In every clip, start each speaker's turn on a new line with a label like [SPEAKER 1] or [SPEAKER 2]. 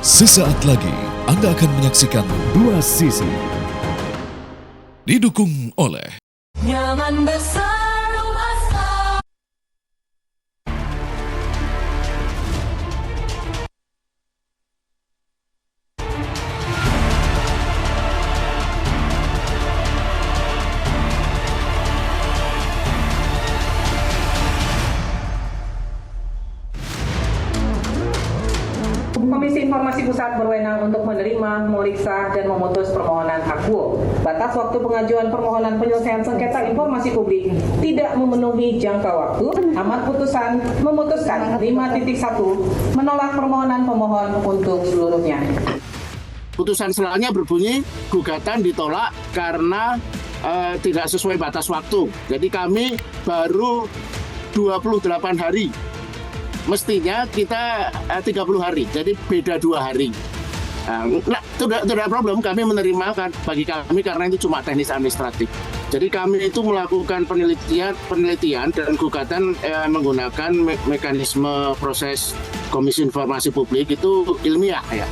[SPEAKER 1] Sesaat lagi Anda akan menyaksikan Dua Sisi. Didukung oleh
[SPEAKER 2] Nyaman besar rumah spa.
[SPEAKER 3] Komisi Informasi Pusat berwenang untuk menerima, memeriksa, dan memutus permohonan Akwo. Batas waktu pengajuan permohonan penyelesaian sengketa informasi publik tidak memenuhi jangka waktu. Amar putusan memutuskan 5.1 menolak permohonan pemohon untuk seluruhnya.
[SPEAKER 4] Putusan selanjutnya berbunyi gugatan ditolak karena tidak sesuai batas waktu. Jadi kami baru 28 hari. Mestinya kita 30 hari, jadi beda 2 hari. Nah, tidak problem, kami menerima bagi kami karena itu cuma teknis administratif. Jadi kami itu melakukan penelitian dan gugatan menggunakan mekanisme proses Komisi Informasi Publik itu ilmiah ya,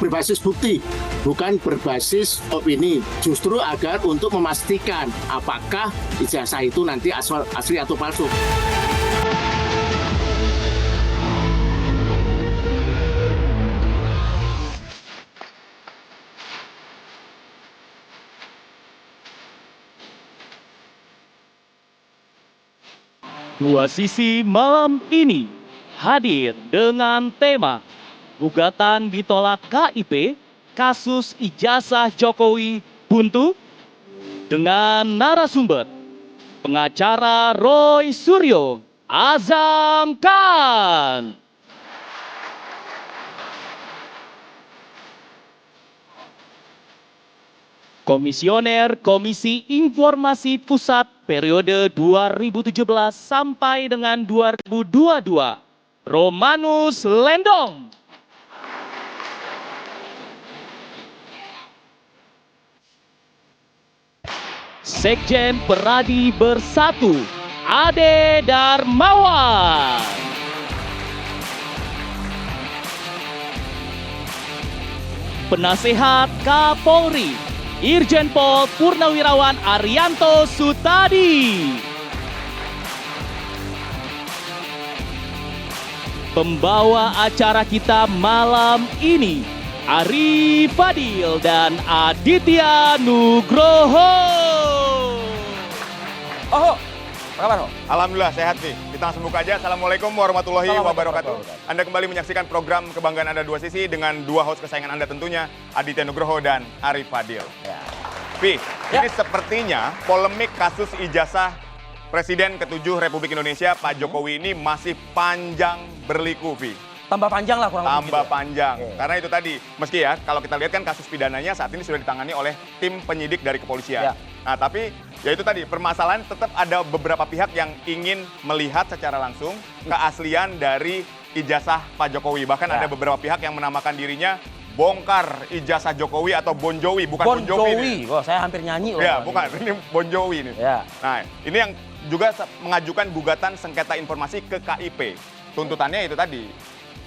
[SPEAKER 4] berbasis bukti, bukan berbasis opini. Justru agar untuk memastikan apakah ijazah itu nanti asli atau palsu.
[SPEAKER 5] Dua Sisi malam ini hadir dengan tema gugatan ditolak KIP kasus ijazah Jokowi buntu dengan narasumber pengacara Roy Suryo Azam Khan. Komisioner Komisi Informasi Pusat periode 2017 sampai dengan 2022, Romanus Lendong. Sekjen Peradi Bersatu, Ade Darmawan. Penasehat Kapolri, Irjen Pol Purnawirawan Arianto Sutadi. Pembawa acara kita malam ini, Ari Fadil dan Aditya Nugroho.
[SPEAKER 6] Oh, apa kabar, Ho? Alhamdulillah sehat sih. Kita langsung buka aja. Assalamualaikum warahmatullahi wabarakatuh. Anda kembali menyaksikan program Kebanggaan Anda Dua Sisi dengan dua host kesayangan Anda tentunya, Aditya Nugroho dan Ari Fadil. Ya. Vi, ini sepertinya polemik kasus ijazah Presiden ke-7 Republik Indonesia, Pak Jokowi ini masih panjang berliku, Vi.
[SPEAKER 7] Tambah panjang lah kurang lebih.
[SPEAKER 6] Tambah panjang. Karena itu tadi, meski ya, kalau kita lihat kan kasus pidananya saat ini sudah ditangani oleh tim penyidik dari kepolisian. Nah, tapi ya itu tadi, permasalahan tetap ada beberapa pihak yang ingin melihat secara langsung keaslian dari ijazah Pak Jokowi. Bahkan ada beberapa pihak yang menamakan dirinya bongkar ijazah Jokowi atau Bon Jovi, bukan Bon Jovi.
[SPEAKER 7] Oh, saya hampir nyanyi loh.
[SPEAKER 6] Ya, bukan, ini Bon Jovi ini.
[SPEAKER 7] Ya.
[SPEAKER 6] Nah, ini yang juga mengajukan gugatan sengketa informasi ke KIP. Tuntutannya itu tadi,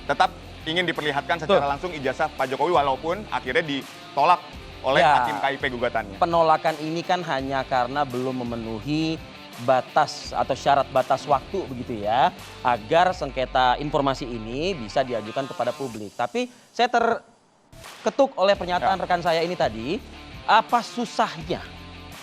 [SPEAKER 6] tetap ingin diperlihatkan secara langsung ijazah Pak Jokowi walaupun akhirnya ditolak oleh hakim KIP gugatannya.
[SPEAKER 7] Penolakan ini kan hanya karena belum memenuhi batas atau syarat batas waktu begitu ya, agar sengketa informasi ini bisa diajukan kepada publik. Tapi saya terketuk oleh pernyataan rekan saya ini tadi, apa susahnya?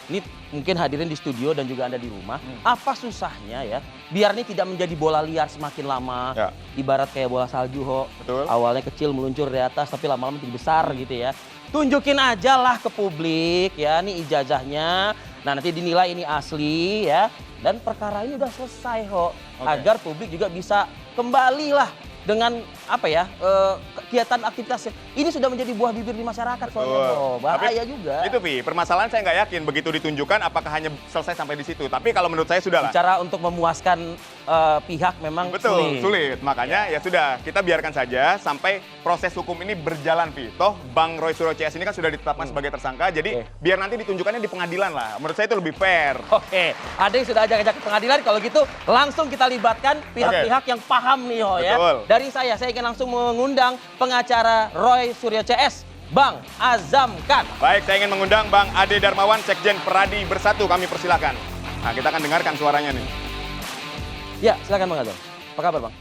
[SPEAKER 7] Ini mungkin hadirin di studio dan juga Anda di rumah, apa susahnya ya, biar ini tidak menjadi bola liar semakin lama, ibarat kayak bola salju, Ho.
[SPEAKER 6] Betul.
[SPEAKER 7] Awalnya kecil meluncur di atas tapi lama-lama tinggi besar gitu ya. Tunjukin aja lah ke publik ya, ini ijazahnya, nah nanti dinilai ini asli ya, dan perkara ini udah selesai, Ho. Agar publik juga bisa kembali lah dengan apa ya, kegiatan aktivitasnya. Ini sudah menjadi buah bibir di masyarakat soalnya, oh, bahaya juga.
[SPEAKER 6] Itu, Vi, permasalahan saya nggak yakin begitu ditunjukkan apakah hanya selesai sampai di situ. Tapi kalau menurut saya sudah lah.
[SPEAKER 7] Bicara untuk memuaskan pihak memang
[SPEAKER 6] Betul, sulit. Makanya ya sudah, kita biarkan saja sampai proses hukum ini berjalan, Pi. Toh Bang Roy Suryo CS ini kan sudah ditetapkan sebagai tersangka, jadi biar nanti ditunjukkannya di pengadilan lah. Menurut saya itu lebih fair.
[SPEAKER 7] Oke, ada yang sudah ajak-ajak ke pengadilan, kalau gitu langsung kita libatkan pihak-pihak yang paham nih Ho ya.
[SPEAKER 6] Betul.
[SPEAKER 7] Dari saya ingin langsung mengundang pengacara Roy Suryo CS, Bang Azam Khan.
[SPEAKER 6] Baik, saya ingin mengundang Bang Ade Darmawan, Sekjen Peradi Bersatu. Kami persilakan. Nah, kita akan dengarkan suaranya nih.
[SPEAKER 7] Ya, silakan Bang Azam. Apa kabar Bang?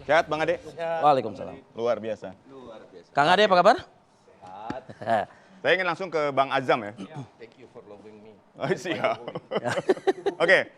[SPEAKER 6] Sehat, Bang Ade?
[SPEAKER 7] Waalaikumsalam.
[SPEAKER 6] Luar biasa.
[SPEAKER 7] Kang Ade apa kabar?
[SPEAKER 6] Saya ingin langsung ke Bang Azam ya.
[SPEAKER 8] Thank you for loving me.
[SPEAKER 6] Oh, siap. Oke,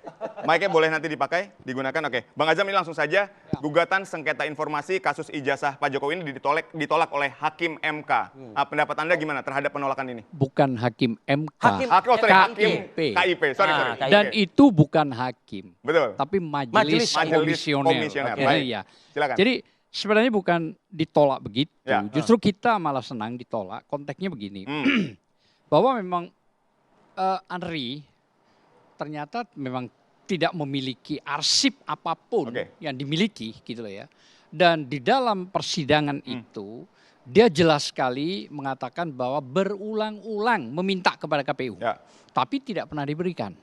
[SPEAKER 6] mic-nya boleh nanti dipakai, digunakan. Oke, Bang Azam ini langsung saja. Gugatan sengketa informasi kasus ijazah Pak Jokowi ini ditolak oleh Hakim MK. Pendapat Anda gimana terhadap penolakan ini?
[SPEAKER 9] Bukan hakim MK.
[SPEAKER 6] Hakim KIP. Sorry.
[SPEAKER 7] KIP.
[SPEAKER 9] Dan itu bukan hakim,
[SPEAKER 6] Betul.
[SPEAKER 9] tapi majelis komisioner.
[SPEAKER 6] Komisioner.
[SPEAKER 9] Oke,
[SPEAKER 6] Baik.
[SPEAKER 9] iya.
[SPEAKER 6] Silakan.
[SPEAKER 9] Jadi sebenarnya bukan ditolak begitu.
[SPEAKER 6] Ya.
[SPEAKER 9] Justru kita malah senang ditolak. Konteksnya begini. Bahwa memang Andri ternyata memang tidak memiliki arsip apapun yang dimiliki gitu loh ya. Dan di dalam persidangan itu dia jelas sekali mengatakan bahwa berulang-ulang meminta kepada KPU.
[SPEAKER 6] Ya.
[SPEAKER 9] Tapi tidak pernah diberikan.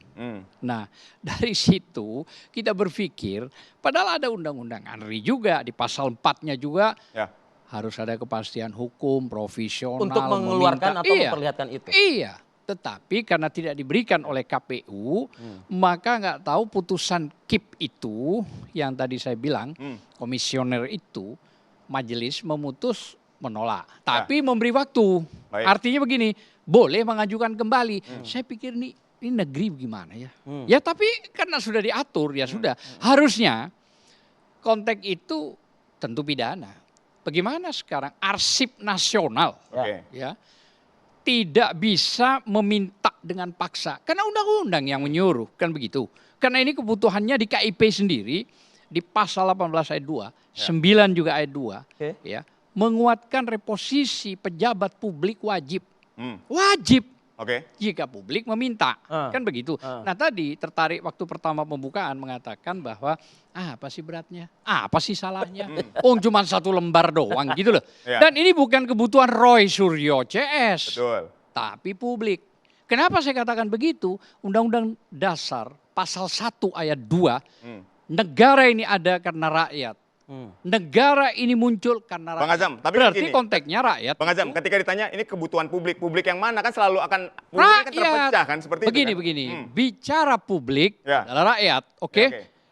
[SPEAKER 9] Nah, dari situ kita berpikir, padahal ada undang-undang Andri juga, di pasal 4-nya juga harus ada kepastian hukum, profesional.
[SPEAKER 7] Untuk mengeluarkan atau memperlihatkan itu.
[SPEAKER 9] Iya, tetapi karena tidak diberikan oleh KPU, maka nggak tahu putusan KIP itu, yang tadi saya bilang, komisioner itu, majelis memutus menolak. Tapi memberi waktu.
[SPEAKER 6] Baik.
[SPEAKER 9] Artinya begini, boleh mengajukan kembali. Saya pikir ini negeri gimana ya? Ya tapi karena sudah diatur, ya sudah. Harusnya konteks itu tentu pidana. Bagaimana sekarang arsip nasional ya tidak bisa meminta dengan paksa. Karena undang-undang yang menyuruh, kan begitu. Karena ini kebutuhannya di KIP sendiri, di pasal 18 ayat 2, 9 juga ayat 2, ya, menguatkan reposisi pejabat publik wajib. Wajib. Jika publik meminta, kan begitu. Nah tadi tertarik waktu pertama pembukaan mengatakan bahwa apa sih beratnya, apa sih salahnya, cuma 1 lembar doang gitu loh. Dan ini bukan kebutuhan Roy Suryo CS, tapi publik. Kenapa saya katakan begitu? Undang-Undang Dasar pasal 1 ayat 2, negara ini ada karena rakyat. Negara ini muncul karena rakyat.
[SPEAKER 6] Bang Azam, tapi
[SPEAKER 9] berarti
[SPEAKER 6] begini,
[SPEAKER 9] konteksnya rakyat.
[SPEAKER 6] Bang Azam, ketika ditanya ini kebutuhan publik yang mana kan selalu akan publik kan terpecah kan seperti itu kan?
[SPEAKER 9] Begini, bicara publik adalah rakyat, oke?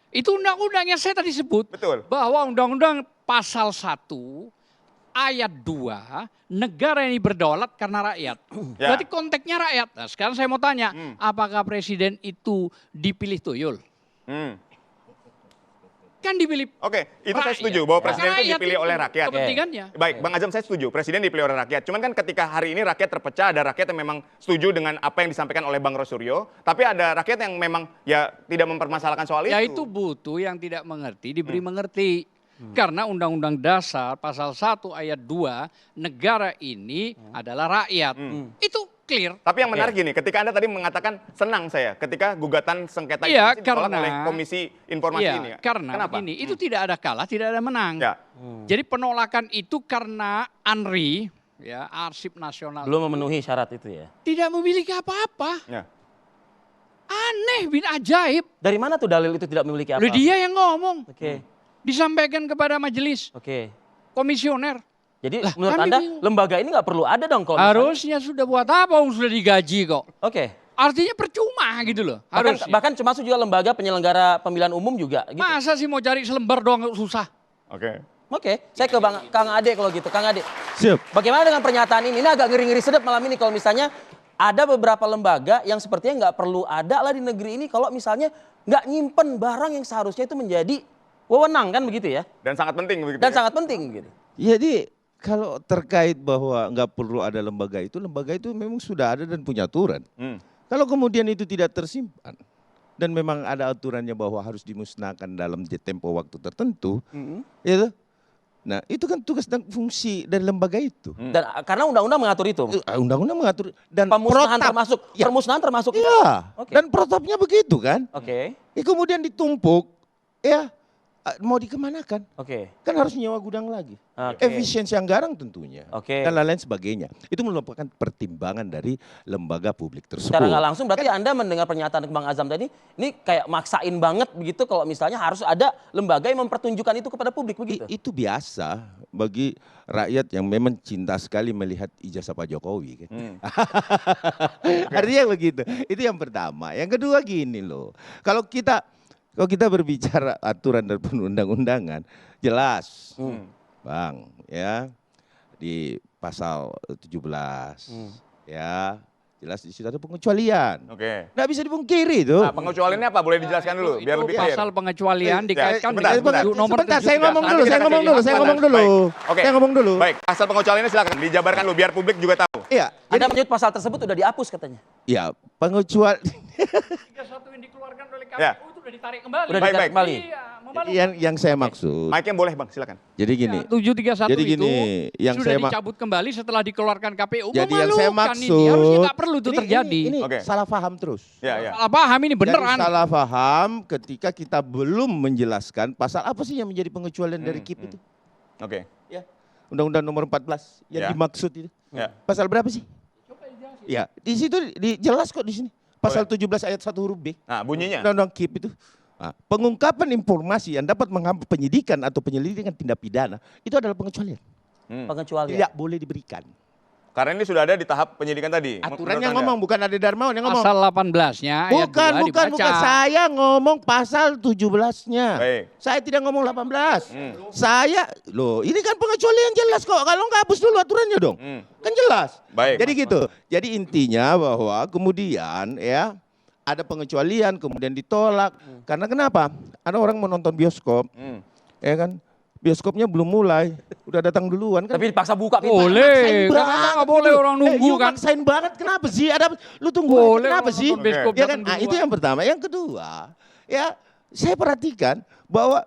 [SPEAKER 9] Itu undang-undang yang saya tadi sebut.
[SPEAKER 6] Betul.
[SPEAKER 9] Bahwa undang-undang pasal 1 ayat 2, negara ini berdaulat karena rakyat. Berarti konteksnya rakyat. Nah, sekarang saya mau tanya, apakah presiden itu dipilih tuyul? Kan dipilih.
[SPEAKER 6] Itu saya setuju bahwa presiden itu dipilih oleh rakyat.
[SPEAKER 9] Kepentingannya.
[SPEAKER 6] Baik, Bang Azam saya setuju, presiden dipilih oleh rakyat. Cuman kan ketika hari ini rakyat terpecah, ada rakyat yang memang setuju dengan apa yang disampaikan oleh Bang Roy Suryo, tapi ada rakyat yang memang ya tidak mempermasalahkan soal itu.
[SPEAKER 9] Ya itu butuh yang tidak mengerti diberi mengerti. Karena Undang-Undang Dasar pasal 1 ayat 2, negara ini adalah rakyat. Itu clear.
[SPEAKER 6] Tapi yang menarik gini, ketika Anda tadi mengatakan senang saya ketika gugatan sengketa
[SPEAKER 9] itu
[SPEAKER 6] ditolak oleh Komisi Informasi ini.
[SPEAKER 9] Karena begini, itu tidak ada kalah, tidak ada menang. Jadi penolakan itu karena Andri, ya, arsip nasional
[SPEAKER 7] belum memenuhi syarat itu ya.
[SPEAKER 9] Tidak memiliki apa-apa. Aneh, bin ajaib.
[SPEAKER 7] Dari mana tuh dalil itu tidak memiliki apa-apa?
[SPEAKER 9] Dia yang ngomong. Disampaikan kepada majelis. Komisioner.
[SPEAKER 7] Jadi menurut Anda lembaga ini nggak perlu ada dong kalau
[SPEAKER 9] harusnya sudah buat apa? Sudah digaji kok. Artinya percuma gitu loh.
[SPEAKER 7] Bahkan termasuk juga lembaga penyelenggara pemilihan umum juga. Gitu.
[SPEAKER 9] Masa sih mau cari selembar doang susah?
[SPEAKER 7] Saya ke Kang Ade kalau gitu. Kang Ade. Siap. Bagaimana dengan pernyataan ini? Ini agak ngeri-ngeri sedap malam ini kalau misalnya ada beberapa lembaga yang sepertinya nggak perlu ada lah di negeri ini kalau misalnya nggak nyimpen barang yang seharusnya itu menjadi wewenang kan begitu ya? Dan sangat penting begitu. Dan sangat penting gitu.
[SPEAKER 10] Jadi kalau terkait bahwa nggak perlu ada lembaga itu memang sudah ada dan punya aturan. Kalau kemudian itu tidak tersimpan dan memang ada aturannya bahwa harus dimusnahkan dalam tempo waktu tertentu, gitu. Nah itu kan tugas dan fungsi dari lembaga itu.
[SPEAKER 7] Dan karena undang-undang mengatur itu.
[SPEAKER 10] Undang-undang mengatur dan
[SPEAKER 7] pemusnahan termasuk. Permusnahan termasuk.
[SPEAKER 10] Iya. Dan protapnya begitu kan.
[SPEAKER 7] Ya, kemudian
[SPEAKER 10] ditumpuk ya mau dikemanakan?
[SPEAKER 7] Oke.
[SPEAKER 10] Kan harus nyewa gudang lagi.
[SPEAKER 7] Oke.
[SPEAKER 10] Efisiensi anggaran tentunya.
[SPEAKER 7] Oke.
[SPEAKER 10] Dan lain-lain sebagainya. Itu merupakan pertimbangan dari lembaga publik tersebut.
[SPEAKER 7] Secara nggak langsung berarti Anda mendengar pernyataan Bang Azam tadi, ini kayak maksain banget begitu kalau misalnya harus ada lembaga yang mempertunjukkan itu kepada publik begitu.
[SPEAKER 10] Itu biasa bagi rakyat yang memang cinta sekali melihat ijazah Pak Jokowi. Kan? Artinya begitu. Itu yang pertama. Yang kedua gini loh. Kalau kita berbicara aturan dan perundang-undangan, jelas, Bang, ya di pasal 17, ya jelas di situ ada pengecualian.
[SPEAKER 6] Oke.
[SPEAKER 10] Nggak bisa dipungkiri itu.
[SPEAKER 6] Nah, pengecualiannya apa? Boleh dijelaskan dulu biar lebih clear.
[SPEAKER 9] Pasal pengecualian dikaitkan
[SPEAKER 6] sebentar,
[SPEAKER 9] dengan
[SPEAKER 6] sebentar.
[SPEAKER 9] nomor
[SPEAKER 10] Sebentar, saya
[SPEAKER 9] 17.
[SPEAKER 10] ngomong dulu,
[SPEAKER 6] Nanti
[SPEAKER 10] saya
[SPEAKER 6] kita
[SPEAKER 10] ngomong
[SPEAKER 6] kasih
[SPEAKER 10] dulu, saya ngomong dulu.
[SPEAKER 6] Baik. Oke.
[SPEAKER 10] Saya ngomong dulu.
[SPEAKER 6] Baik, pasal pengecualiannya silakan dijabarkan dulu biar publik juga tahu.
[SPEAKER 10] Iya,
[SPEAKER 7] Anda menyebut pasal tersebut sudah dihapus katanya.
[SPEAKER 10] ya pengecualian
[SPEAKER 9] 31 yang dikeluarkan oleh KPU
[SPEAKER 6] Ya.
[SPEAKER 9] itu sudah ditarik kembali.
[SPEAKER 7] Udah
[SPEAKER 6] Baik,
[SPEAKER 7] ditarik
[SPEAKER 6] baik.
[SPEAKER 7] kembali.
[SPEAKER 9] Iya, memalukan.
[SPEAKER 10] yang saya maksud.
[SPEAKER 6] Mic-nya boleh Bang, silakan.
[SPEAKER 10] Jadi gini,
[SPEAKER 9] 731
[SPEAKER 10] Jadi gini,
[SPEAKER 9] itu
[SPEAKER 10] yang
[SPEAKER 9] sudah
[SPEAKER 10] saya
[SPEAKER 9] dicabut kembali setelah dikeluarkan KPU.
[SPEAKER 10] jadi yang saya
[SPEAKER 9] Memalukan ini.
[SPEAKER 10] maksud.
[SPEAKER 9] Harusnya nggak perlu itu terjadi.
[SPEAKER 10] Ini
[SPEAKER 6] Oke.
[SPEAKER 10] salah paham terus.
[SPEAKER 6] Ya, ya.
[SPEAKER 9] Salah paham ini beneran.
[SPEAKER 10] Jadi salah paham ketika kita belum menjelaskan pasal apa sih yang menjadi pengecualian dari KIP itu.
[SPEAKER 6] Oke.
[SPEAKER 10] Ya. Undang-Undang nomor 14 yang
[SPEAKER 6] Ya.
[SPEAKER 10] dimaksud itu.
[SPEAKER 6] Ya.
[SPEAKER 10] Pasal berapa sih? Ya, di situ jelas kok di sini. Pasal 17 ayat 1 huruf B.
[SPEAKER 6] Nah, bunyinya.
[SPEAKER 10] Undang-Undang KIP itu. Nah, pengungkapan informasi yang dapat menghambat penyidikan atau penyelidikan tindak pidana itu adalah pengecualian.
[SPEAKER 7] Pengecualian.
[SPEAKER 10] Tidak boleh diberikan.
[SPEAKER 6] Karena ini sudah ada di tahap penyidikan tadi.
[SPEAKER 10] Aturannya
[SPEAKER 6] menurut Anda.
[SPEAKER 10] ngomong, bukan Ade Darmawan yang ngomong.
[SPEAKER 9] Pasal 18-nya ayat 2
[SPEAKER 10] Bukan.
[SPEAKER 9] dibaca.
[SPEAKER 10] Saya ngomong pasal 17-nya.
[SPEAKER 6] Baik.
[SPEAKER 10] Saya tidak ngomong 18. Saya, loh ini kan pengecualian jelas kok. Kalau nggak hapus dulu aturannya dong. Kan jelas.
[SPEAKER 6] Baik.
[SPEAKER 10] Jadi gitu. Jadi intinya bahwa kemudian ya ada pengecualian kemudian ditolak. Karena kenapa? Ada orang mau nonton bioskop. Ya kan? Bioskopnya belum mulai. Udah datang duluan kan.
[SPEAKER 7] Tapi dipaksa buka pintu.
[SPEAKER 9] Boleh.
[SPEAKER 10] Maksain
[SPEAKER 9] Kan
[SPEAKER 10] banget
[SPEAKER 9] nggak boleh
[SPEAKER 10] gitu.
[SPEAKER 9] orang nunggu
[SPEAKER 10] You
[SPEAKER 9] kan.
[SPEAKER 10] maksain banget kenapa sih? Lu tunggu
[SPEAKER 9] Boleh
[SPEAKER 10] aja, kenapa
[SPEAKER 9] orang
[SPEAKER 10] sih?
[SPEAKER 9] nonton bioskop
[SPEAKER 10] Ya kan?
[SPEAKER 9] datang
[SPEAKER 10] Nah, itu
[SPEAKER 9] duluan.
[SPEAKER 10] yang pertama. Yang kedua, ya saya perhatikan bahwa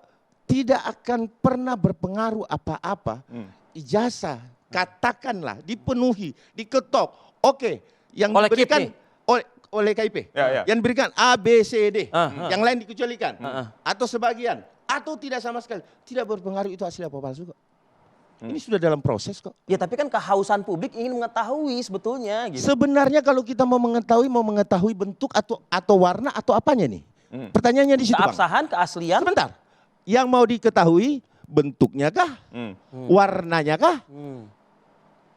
[SPEAKER 10] tidak akan pernah berpengaruh apa-apa ijazah katakanlah dipenuhi, diketok. Oke, yang
[SPEAKER 7] Oleh
[SPEAKER 10] diberikan
[SPEAKER 7] KIP
[SPEAKER 10] oleh KIP.
[SPEAKER 6] Ya, ya.
[SPEAKER 10] Yang diberikan A, B, C, D.
[SPEAKER 7] Ah,
[SPEAKER 10] Yang lain dikecualikan. Atau sebagian. Atau tidak sama sekali. Tidak berpengaruh itu asli apa palsu kok. Ini sudah dalam proses kok.
[SPEAKER 7] Ya tapi kan kehausan publik ingin mengetahui sebetulnya gitu.
[SPEAKER 10] Sebenarnya kalau kita mau mengetahui bentuk atau warna atau apanya nih? Pertanyaannya di situ, Bang.
[SPEAKER 7] Keabsahan, keaslian.
[SPEAKER 10] Sebentar. Yang mau diketahui bentuknya kah? Warnanya kah?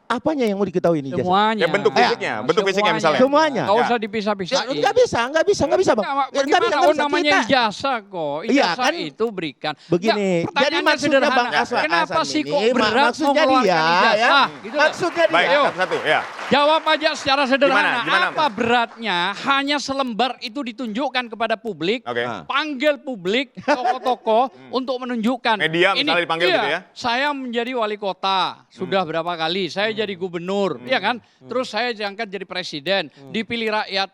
[SPEAKER 10] Apanya yang mau diketahui nih?
[SPEAKER 9] Semuanya.
[SPEAKER 6] Ya, bentuk fisiknya, bentuk fisiknya misalnya.
[SPEAKER 10] Semuanya.
[SPEAKER 9] Nggak
[SPEAKER 10] Ya.
[SPEAKER 9] usah dipisah-pisahin.
[SPEAKER 10] Nggak bisa, Bang.
[SPEAKER 9] Nah,
[SPEAKER 10] Ya,
[SPEAKER 9] bagaimana?
[SPEAKER 10] nggak
[SPEAKER 9] Oh,
[SPEAKER 10] bisa.
[SPEAKER 9] namanya
[SPEAKER 10] Kita-
[SPEAKER 9] ijazah kok.
[SPEAKER 10] Iya,
[SPEAKER 9] Ijazah
[SPEAKER 10] kan?
[SPEAKER 9] itu berikan.
[SPEAKER 10] Begini,
[SPEAKER 9] Nggak,
[SPEAKER 10] jadi
[SPEAKER 9] pertanyaannya
[SPEAKER 10] maksudnya
[SPEAKER 9] sederhana.
[SPEAKER 10] Bang Aswan
[SPEAKER 9] Kenapa
[SPEAKER 10] Hasan
[SPEAKER 9] sih
[SPEAKER 10] ini,
[SPEAKER 9] kok berat
[SPEAKER 10] maksudnya
[SPEAKER 9] mengeluarkan
[SPEAKER 10] dia,
[SPEAKER 9] ijazah?
[SPEAKER 10] ya,
[SPEAKER 9] Gitu loh.
[SPEAKER 10] maksudnya dia.
[SPEAKER 6] Baik,
[SPEAKER 9] Ayo.
[SPEAKER 6] satu-satu ya.
[SPEAKER 9] Jawab aja secara sederhana.
[SPEAKER 6] Gimana,
[SPEAKER 9] Apa
[SPEAKER 6] Bang?
[SPEAKER 9] beratnya hanya selembar itu ditunjukkan kepada publik,
[SPEAKER 6] Oke.
[SPEAKER 9] panggil publik, tokoh-tokoh untuk menunjukkan.
[SPEAKER 6] Media misalnya dipanggil
[SPEAKER 9] iya,
[SPEAKER 6] gitu ya?
[SPEAKER 9] Saya menjadi wali kota, sudah berapa kali. Saya jadi gubernur, ya kan? Terus saya diangkat jadi presiden, dipilih rakyat.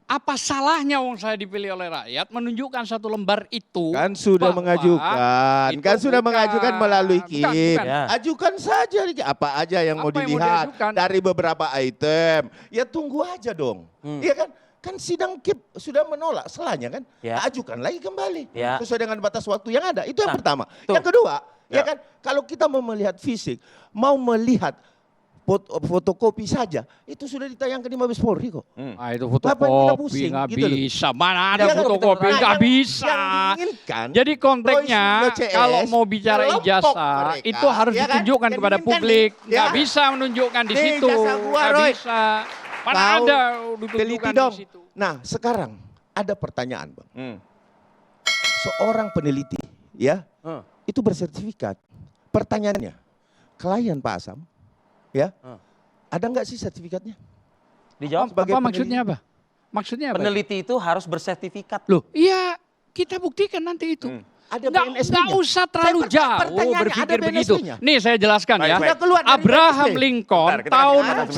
[SPEAKER 9] Apa salahnya wong saya dipilih oleh rakyat menunjukkan satu lembar itu?
[SPEAKER 10] Kan sudah
[SPEAKER 9] bahwa
[SPEAKER 10] mengajukan,
[SPEAKER 9] itu
[SPEAKER 10] kan sudah
[SPEAKER 9] bukan.
[SPEAKER 10] melalui melalui
[SPEAKER 9] Bukan,
[SPEAKER 10] KIP.
[SPEAKER 9] bukan.
[SPEAKER 7] Ya.
[SPEAKER 10] Ajukan saja apa aja yang mau
[SPEAKER 9] Apa yang mau
[SPEAKER 10] dilihat
[SPEAKER 9] diajukan?
[SPEAKER 10] dari beberapa item. Ya tunggu aja dong. Iya kan? Kan sidang KIP sudah menolak selanya kan?
[SPEAKER 7] Ya.
[SPEAKER 10] Ajukan lagi kembali.
[SPEAKER 7] Ya.
[SPEAKER 10] Sesuai dengan batas waktu yang ada. Itu yang
[SPEAKER 7] Nah,
[SPEAKER 10] pertama.
[SPEAKER 7] tuh.
[SPEAKER 10] Yang kedua,
[SPEAKER 6] Ya.
[SPEAKER 10] ya kan? Kalau kita mau melihat fisik, mau melihat fotokopi saja, itu sudah ditayangkan di Mabes Polri kok.
[SPEAKER 9] Ah, itu
[SPEAKER 10] Ngapain kita
[SPEAKER 9] fotokopi
[SPEAKER 10] pusing,
[SPEAKER 9] nggak
[SPEAKER 10] gitu loh.
[SPEAKER 9] bisa. Mana ada
[SPEAKER 10] Ya kan?
[SPEAKER 9] fotokopi
[SPEAKER 10] Nah,
[SPEAKER 9] nggak
[SPEAKER 10] yang-
[SPEAKER 9] bisa.
[SPEAKER 10] yang diinginkan,
[SPEAKER 9] Jadi konteksnya
[SPEAKER 10] Roy Suryo CS,
[SPEAKER 9] kalau mau bicara
[SPEAKER 10] kelompok
[SPEAKER 9] ijazah
[SPEAKER 10] mereka,
[SPEAKER 9] itu harus
[SPEAKER 10] ya kan?
[SPEAKER 9] ditunjukkan
[SPEAKER 10] Yang
[SPEAKER 9] kepada
[SPEAKER 10] diinginkan
[SPEAKER 9] publik.
[SPEAKER 10] nih,
[SPEAKER 9] Nggak
[SPEAKER 10] ya.
[SPEAKER 9] bisa menunjukkan di
[SPEAKER 10] Nih,
[SPEAKER 9] situ.
[SPEAKER 10] ijazah gua,
[SPEAKER 9] Nggak
[SPEAKER 10] Roy.
[SPEAKER 9] bisa. Mana
[SPEAKER 10] Tahu,
[SPEAKER 9] ada
[SPEAKER 10] teliti
[SPEAKER 9] ditunjukkan
[SPEAKER 10] dong.
[SPEAKER 9] di situ.
[SPEAKER 10] Nah sekarang ada pertanyaan Bang. Seorang peneliti ya itu bersertifikat. Pertanyaannya, klien Pak Asam ya ada nggak sih sertifikatnya?
[SPEAKER 7] Dijawab.
[SPEAKER 10] Sebagai
[SPEAKER 9] Apa
[SPEAKER 10] peneliti.
[SPEAKER 9] maksudnya apa? Maksudnya apa?
[SPEAKER 7] Peneliti itu harus bersertifikat.
[SPEAKER 9] Loh, iya kita buktikan nanti itu.
[SPEAKER 10] Ada
[SPEAKER 9] Nggak
[SPEAKER 10] BNSP-nya.
[SPEAKER 9] usah terlalu
[SPEAKER 10] Saya
[SPEAKER 9] jauh
[SPEAKER 10] pertanyaannya,
[SPEAKER 9] berpikir
[SPEAKER 10] ada
[SPEAKER 9] begitu.
[SPEAKER 10] BNSP-nya.
[SPEAKER 9] Nih saya jelaskan
[SPEAKER 6] Baik,
[SPEAKER 9] ya.
[SPEAKER 6] baik.
[SPEAKER 10] Sudah keluar dari
[SPEAKER 9] Abraham
[SPEAKER 10] BNSP.
[SPEAKER 9] Lincoln
[SPEAKER 6] Bentar, kita
[SPEAKER 9] tahun
[SPEAKER 6] kasih kesempatan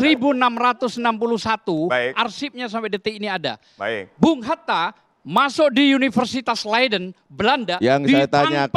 [SPEAKER 9] 1661,
[SPEAKER 6] Baik.
[SPEAKER 9] arsipnya sampai detik ini ada.
[SPEAKER 6] Baik.
[SPEAKER 9] Bung Hatta masuk di Universitas Leiden, Belanda,
[SPEAKER 10] Yang saya tanyakan,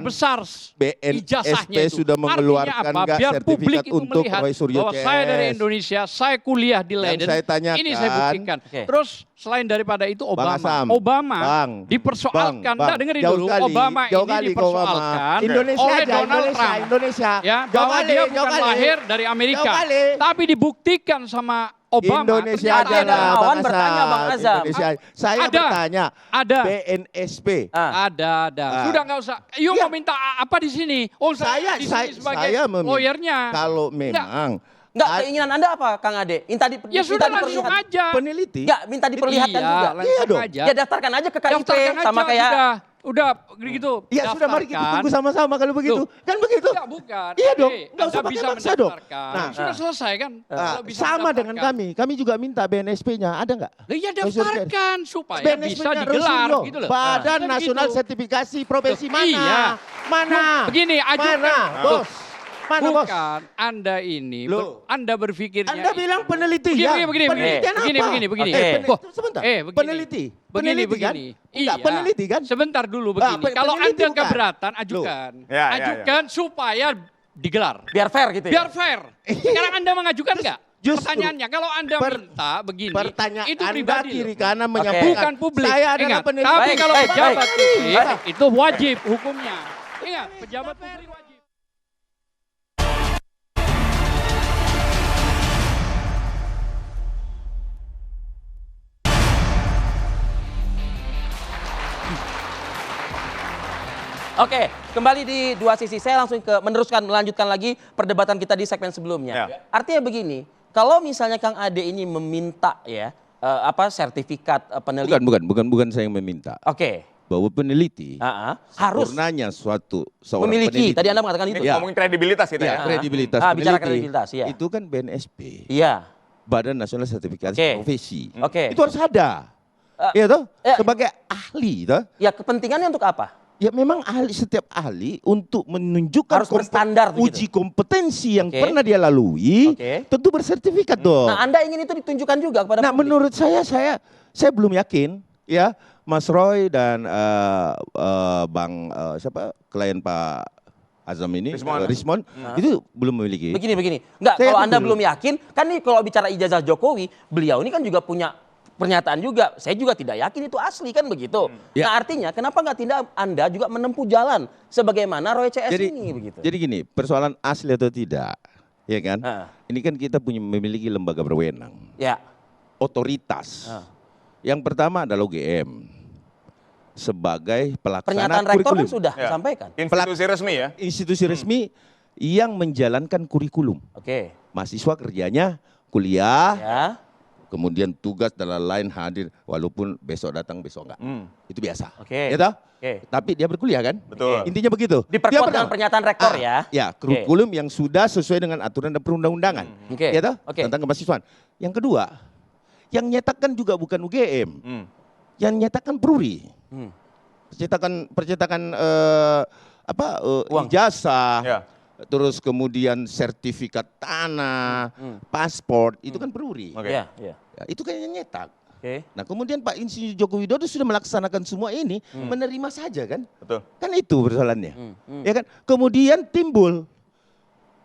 [SPEAKER 9] besar-besar
[SPEAKER 10] BNSP
[SPEAKER 9] ijazahnya itu.
[SPEAKER 10] sudah mengeluarkan
[SPEAKER 9] Artinya apa?
[SPEAKER 10] nggak
[SPEAKER 9] Biar publik
[SPEAKER 10] sertifikat
[SPEAKER 9] itu
[SPEAKER 10] untuk
[SPEAKER 9] melihat
[SPEAKER 10] Roy Suryo
[SPEAKER 9] bahwa saya dari
[SPEAKER 10] CS?
[SPEAKER 9] Indonesia, saya kuliah di Leiden.
[SPEAKER 10] saya tanyakan,
[SPEAKER 9] ini saya buktikan.
[SPEAKER 7] Oke.
[SPEAKER 9] Terus selain daripada itu
[SPEAKER 10] Bang Asam,
[SPEAKER 9] Obama
[SPEAKER 10] Bang,
[SPEAKER 9] dipersoalkan.
[SPEAKER 10] Bang,
[SPEAKER 9] Nah, dengerin
[SPEAKER 10] jauh
[SPEAKER 9] dulu,
[SPEAKER 10] kali,
[SPEAKER 9] Obama
[SPEAKER 10] jauh
[SPEAKER 9] ini
[SPEAKER 10] kali kau
[SPEAKER 9] dipersoalkan
[SPEAKER 10] Indonesia
[SPEAKER 9] oleh
[SPEAKER 10] aja,
[SPEAKER 9] Donald Trump.
[SPEAKER 10] Indonesia.
[SPEAKER 9] Ya,
[SPEAKER 10] Jauh
[SPEAKER 9] bahwa
[SPEAKER 10] kali,
[SPEAKER 9] dia
[SPEAKER 10] jauh
[SPEAKER 9] bukan
[SPEAKER 10] kali.
[SPEAKER 9] lahir dari Amerika,
[SPEAKER 10] Jauh kali.
[SPEAKER 9] tapi dibuktikan sama Obama.
[SPEAKER 10] Indonesia
[SPEAKER 9] ternyata
[SPEAKER 10] aja
[SPEAKER 7] Ade
[SPEAKER 10] lah,
[SPEAKER 7] Darmawan
[SPEAKER 10] Bang
[SPEAKER 7] bertanya,
[SPEAKER 10] Azam.
[SPEAKER 7] Bang Azam.
[SPEAKER 10] Indonesia. Saya
[SPEAKER 9] Ada.
[SPEAKER 10] bertanya,
[SPEAKER 9] Ada.
[SPEAKER 10] BNSP.
[SPEAKER 9] Ada. Sudah nggak usah. Yuk
[SPEAKER 10] Iya.
[SPEAKER 9] mau minta apa di sini? Oh,
[SPEAKER 10] Saya
[SPEAKER 9] di sini sebagai
[SPEAKER 10] meminta,
[SPEAKER 9] lawyernya.
[SPEAKER 10] kalau memang
[SPEAKER 7] Enggak, keinginan Anda apa, Kang Ade? Minta
[SPEAKER 9] Ya sudah
[SPEAKER 7] minta
[SPEAKER 9] langsung
[SPEAKER 7] diperlihat-
[SPEAKER 9] aja.
[SPEAKER 10] peneliti,
[SPEAKER 7] Enggak, minta diperlihatkan
[SPEAKER 9] Iya,
[SPEAKER 7] juga.
[SPEAKER 9] langsung
[SPEAKER 10] Iya dong.
[SPEAKER 9] aja.
[SPEAKER 7] Ya daftarkan aja ke KIP
[SPEAKER 9] Daftarkan
[SPEAKER 7] sama
[SPEAKER 9] aja,
[SPEAKER 7] kayak
[SPEAKER 9] udah gitu.
[SPEAKER 10] ya sudah, mari kita
[SPEAKER 9] Daftarkan.
[SPEAKER 10] tunggu sama-sama kalau begitu.
[SPEAKER 9] Loh.
[SPEAKER 10] Kan begitu?
[SPEAKER 9] Enggak, bukan.
[SPEAKER 10] Iya dong,
[SPEAKER 9] Oke,
[SPEAKER 10] nggak usah
[SPEAKER 9] Anda
[SPEAKER 10] pakai
[SPEAKER 9] bisa
[SPEAKER 10] maksa dong.
[SPEAKER 9] mendaftarkan.
[SPEAKER 10] Nah,
[SPEAKER 9] Sudah selesai kan? Kalau bisa
[SPEAKER 10] sama dengan
[SPEAKER 9] mendaftarkan.
[SPEAKER 10] kami juga minta BNSP-nya, ada nggak?
[SPEAKER 9] Lah iya
[SPEAKER 10] Roy Suryo.
[SPEAKER 9] daftarkan supaya
[SPEAKER 10] BNSP-nya
[SPEAKER 9] bisa
[SPEAKER 10] Roy
[SPEAKER 9] digelar
[SPEAKER 10] Suryo.
[SPEAKER 9] gitu loh.
[SPEAKER 10] Badan
[SPEAKER 9] Kan
[SPEAKER 10] Nasional
[SPEAKER 9] begitu.
[SPEAKER 10] Sertifikasi Profesi
[SPEAKER 9] Loh,
[SPEAKER 10] mana?
[SPEAKER 9] iya.
[SPEAKER 10] Mana?
[SPEAKER 9] Begini, ajukan.
[SPEAKER 10] Mana,
[SPEAKER 9] Loh,
[SPEAKER 10] bos? Mana, bos?
[SPEAKER 9] Bukan, Anda ini,
[SPEAKER 10] Loh.
[SPEAKER 9] Anda berpikirnya.
[SPEAKER 10] Anda bilang peneliti
[SPEAKER 9] Begini,
[SPEAKER 10] ya?
[SPEAKER 9] begini,
[SPEAKER 10] Penelitian
[SPEAKER 9] begini,
[SPEAKER 10] apa?
[SPEAKER 9] begini.
[SPEAKER 10] Wah,
[SPEAKER 9] Wah,
[SPEAKER 10] sebentar.
[SPEAKER 9] begini.
[SPEAKER 10] Peneliti. Peneliti kan? Enggak,
[SPEAKER 9] Iya.
[SPEAKER 10] peneliti kan?
[SPEAKER 9] Sebentar dulu begini. Kalau
[SPEAKER 10] peneliti
[SPEAKER 9] Anda
[SPEAKER 10] bukan?
[SPEAKER 9] keberatan, ajukan.
[SPEAKER 6] Ya, ya,
[SPEAKER 9] Ajukan supaya digelar.
[SPEAKER 7] biar fair gitu ya.
[SPEAKER 9] Biar fair. Sekarang Anda mengajukan nggak?
[SPEAKER 10] Justru
[SPEAKER 9] Pertanyaannya, kalau Anda minta begini,
[SPEAKER 10] Pertanyaan
[SPEAKER 9] itu
[SPEAKER 10] Anda
[SPEAKER 9] pribadi
[SPEAKER 10] kiri
[SPEAKER 9] loh.
[SPEAKER 10] kanan
[SPEAKER 7] Oke.
[SPEAKER 10] menyampaikan.
[SPEAKER 9] Bukan publik.
[SPEAKER 10] Saya adalah
[SPEAKER 9] Ingat,
[SPEAKER 10] peneliti.
[SPEAKER 9] tapi
[SPEAKER 7] Baik,
[SPEAKER 9] kalau
[SPEAKER 7] baik,
[SPEAKER 9] pejabat
[SPEAKER 7] baik.
[SPEAKER 9] publik
[SPEAKER 7] Baik.
[SPEAKER 9] itu wajib hukumnya. Ingat, pejabat publik wajib.
[SPEAKER 7] Oke, kembali di dua sisi. Saya langsung melanjutkan lagi perdebatan kita di segmen sebelumnya.
[SPEAKER 6] Ya.
[SPEAKER 7] Artinya begini, kalau misalnya Kang Ade ini meminta ya sertifikat peneliti.
[SPEAKER 10] Bukan saya yang meminta.
[SPEAKER 7] Oke.
[SPEAKER 10] Bahwa peneliti
[SPEAKER 7] Harus
[SPEAKER 10] sempurnanya seorang
[SPEAKER 7] memiliki.
[SPEAKER 10] peneliti.
[SPEAKER 7] Tadi Anda mengatakan itu.
[SPEAKER 6] Ini ngomongin kredibilitas kita
[SPEAKER 10] Ya,
[SPEAKER 6] ya.
[SPEAKER 10] kredibilitas
[SPEAKER 7] bicara
[SPEAKER 10] peneliti.
[SPEAKER 7] kredibilitas, ya.
[SPEAKER 10] Itu kan BNSP.
[SPEAKER 7] Iya.
[SPEAKER 10] Badan Nasional Sertifikasi
[SPEAKER 7] Oke.
[SPEAKER 10] Profesi.
[SPEAKER 7] Oke.
[SPEAKER 10] Itu harus ada. Iya toh? Sebagai ahli toh?
[SPEAKER 7] Ya, kepentingannya untuk apa?
[SPEAKER 10] Ya memang setiap ahli untuk menunjukkan
[SPEAKER 7] Harus berstandar begitu.
[SPEAKER 10] uji kompetensi yang
[SPEAKER 7] Oke.
[SPEAKER 10] pernah dia lalui,
[SPEAKER 7] Oke.
[SPEAKER 10] tentu bersertifikat dong.
[SPEAKER 7] Nah, Anda ingin itu ditunjukkan juga kepada
[SPEAKER 10] Nah,
[SPEAKER 7] publik.
[SPEAKER 10] menurut saya belum yakin ya Mas Roy dan klien Pak Azam ini Rismon itu belum memiliki.
[SPEAKER 7] Begini. Enggak,
[SPEAKER 10] Saya
[SPEAKER 7] kalau
[SPEAKER 10] yakin
[SPEAKER 7] Anda
[SPEAKER 10] belum.
[SPEAKER 7] belum yakin, kan nih kalau bicara ijazah Jokowi, beliau ini kan juga punya pernyataan juga. Saya juga tidak yakin itu asli kan begitu.
[SPEAKER 10] Ya.
[SPEAKER 7] Nah, artinya kenapa nggak Anda juga menempuh jalan sebagaimana Roy CS ini begitu.
[SPEAKER 10] Jadi gini, persoalan asli atau tidak, ya kan?
[SPEAKER 7] Ah.
[SPEAKER 10] Ini kan kita memiliki lembaga berwenang,
[SPEAKER 7] Ya.
[SPEAKER 10] otoritas. Yang pertama adalah UGM sebagai pelaksana
[SPEAKER 7] Pernyataan rektor kan
[SPEAKER 10] kurikulum.
[SPEAKER 7] sudah
[SPEAKER 6] Ya.
[SPEAKER 7] disampaikan.
[SPEAKER 6] Institusi resmi ya.
[SPEAKER 10] Institusi resmi yang menjalankan kurikulum.
[SPEAKER 7] Oke.
[SPEAKER 10] Mahasiswa kerjanya kuliah,
[SPEAKER 7] Ya.
[SPEAKER 10] kemudian tugas dan lain hadir walaupun besok datang besok enggak. Itu biasa.
[SPEAKER 7] Oke.
[SPEAKER 10] Ya toh?
[SPEAKER 7] Oke.
[SPEAKER 10] Tapi dia berkuliah kan?
[SPEAKER 6] Betul.
[SPEAKER 10] Intinya begitu.
[SPEAKER 7] Diperkuat
[SPEAKER 10] Dia
[SPEAKER 7] dengan
[SPEAKER 10] pertama.
[SPEAKER 7] pernyataan rektor ya.
[SPEAKER 10] Ya, kurikulum yang sudah sesuai dengan aturan dan perundang-undangan.
[SPEAKER 7] Oke.
[SPEAKER 10] Ya toh?
[SPEAKER 7] Oke.
[SPEAKER 10] Tentang kemahasiswaan. Yang kedua, yang nyatakan juga bukan UGM. Yang nyatakan Pruri. Percetakan
[SPEAKER 7] Uang.
[SPEAKER 10] ijazah.
[SPEAKER 6] Ya.
[SPEAKER 10] Terus kemudian sertifikat tanah, paspor, itu kan Pruri.
[SPEAKER 6] Oke.
[SPEAKER 7] Ya.
[SPEAKER 10] Ya, itu kan yang nyetak.
[SPEAKER 7] Oke.
[SPEAKER 10] Nah kemudian Pak Insinyur Joko Widodo sudah melaksanakan semua ini, menerima saja kan?
[SPEAKER 6] Betul.
[SPEAKER 10] Kan itu persoalannya. Ya kan? Kemudian timbul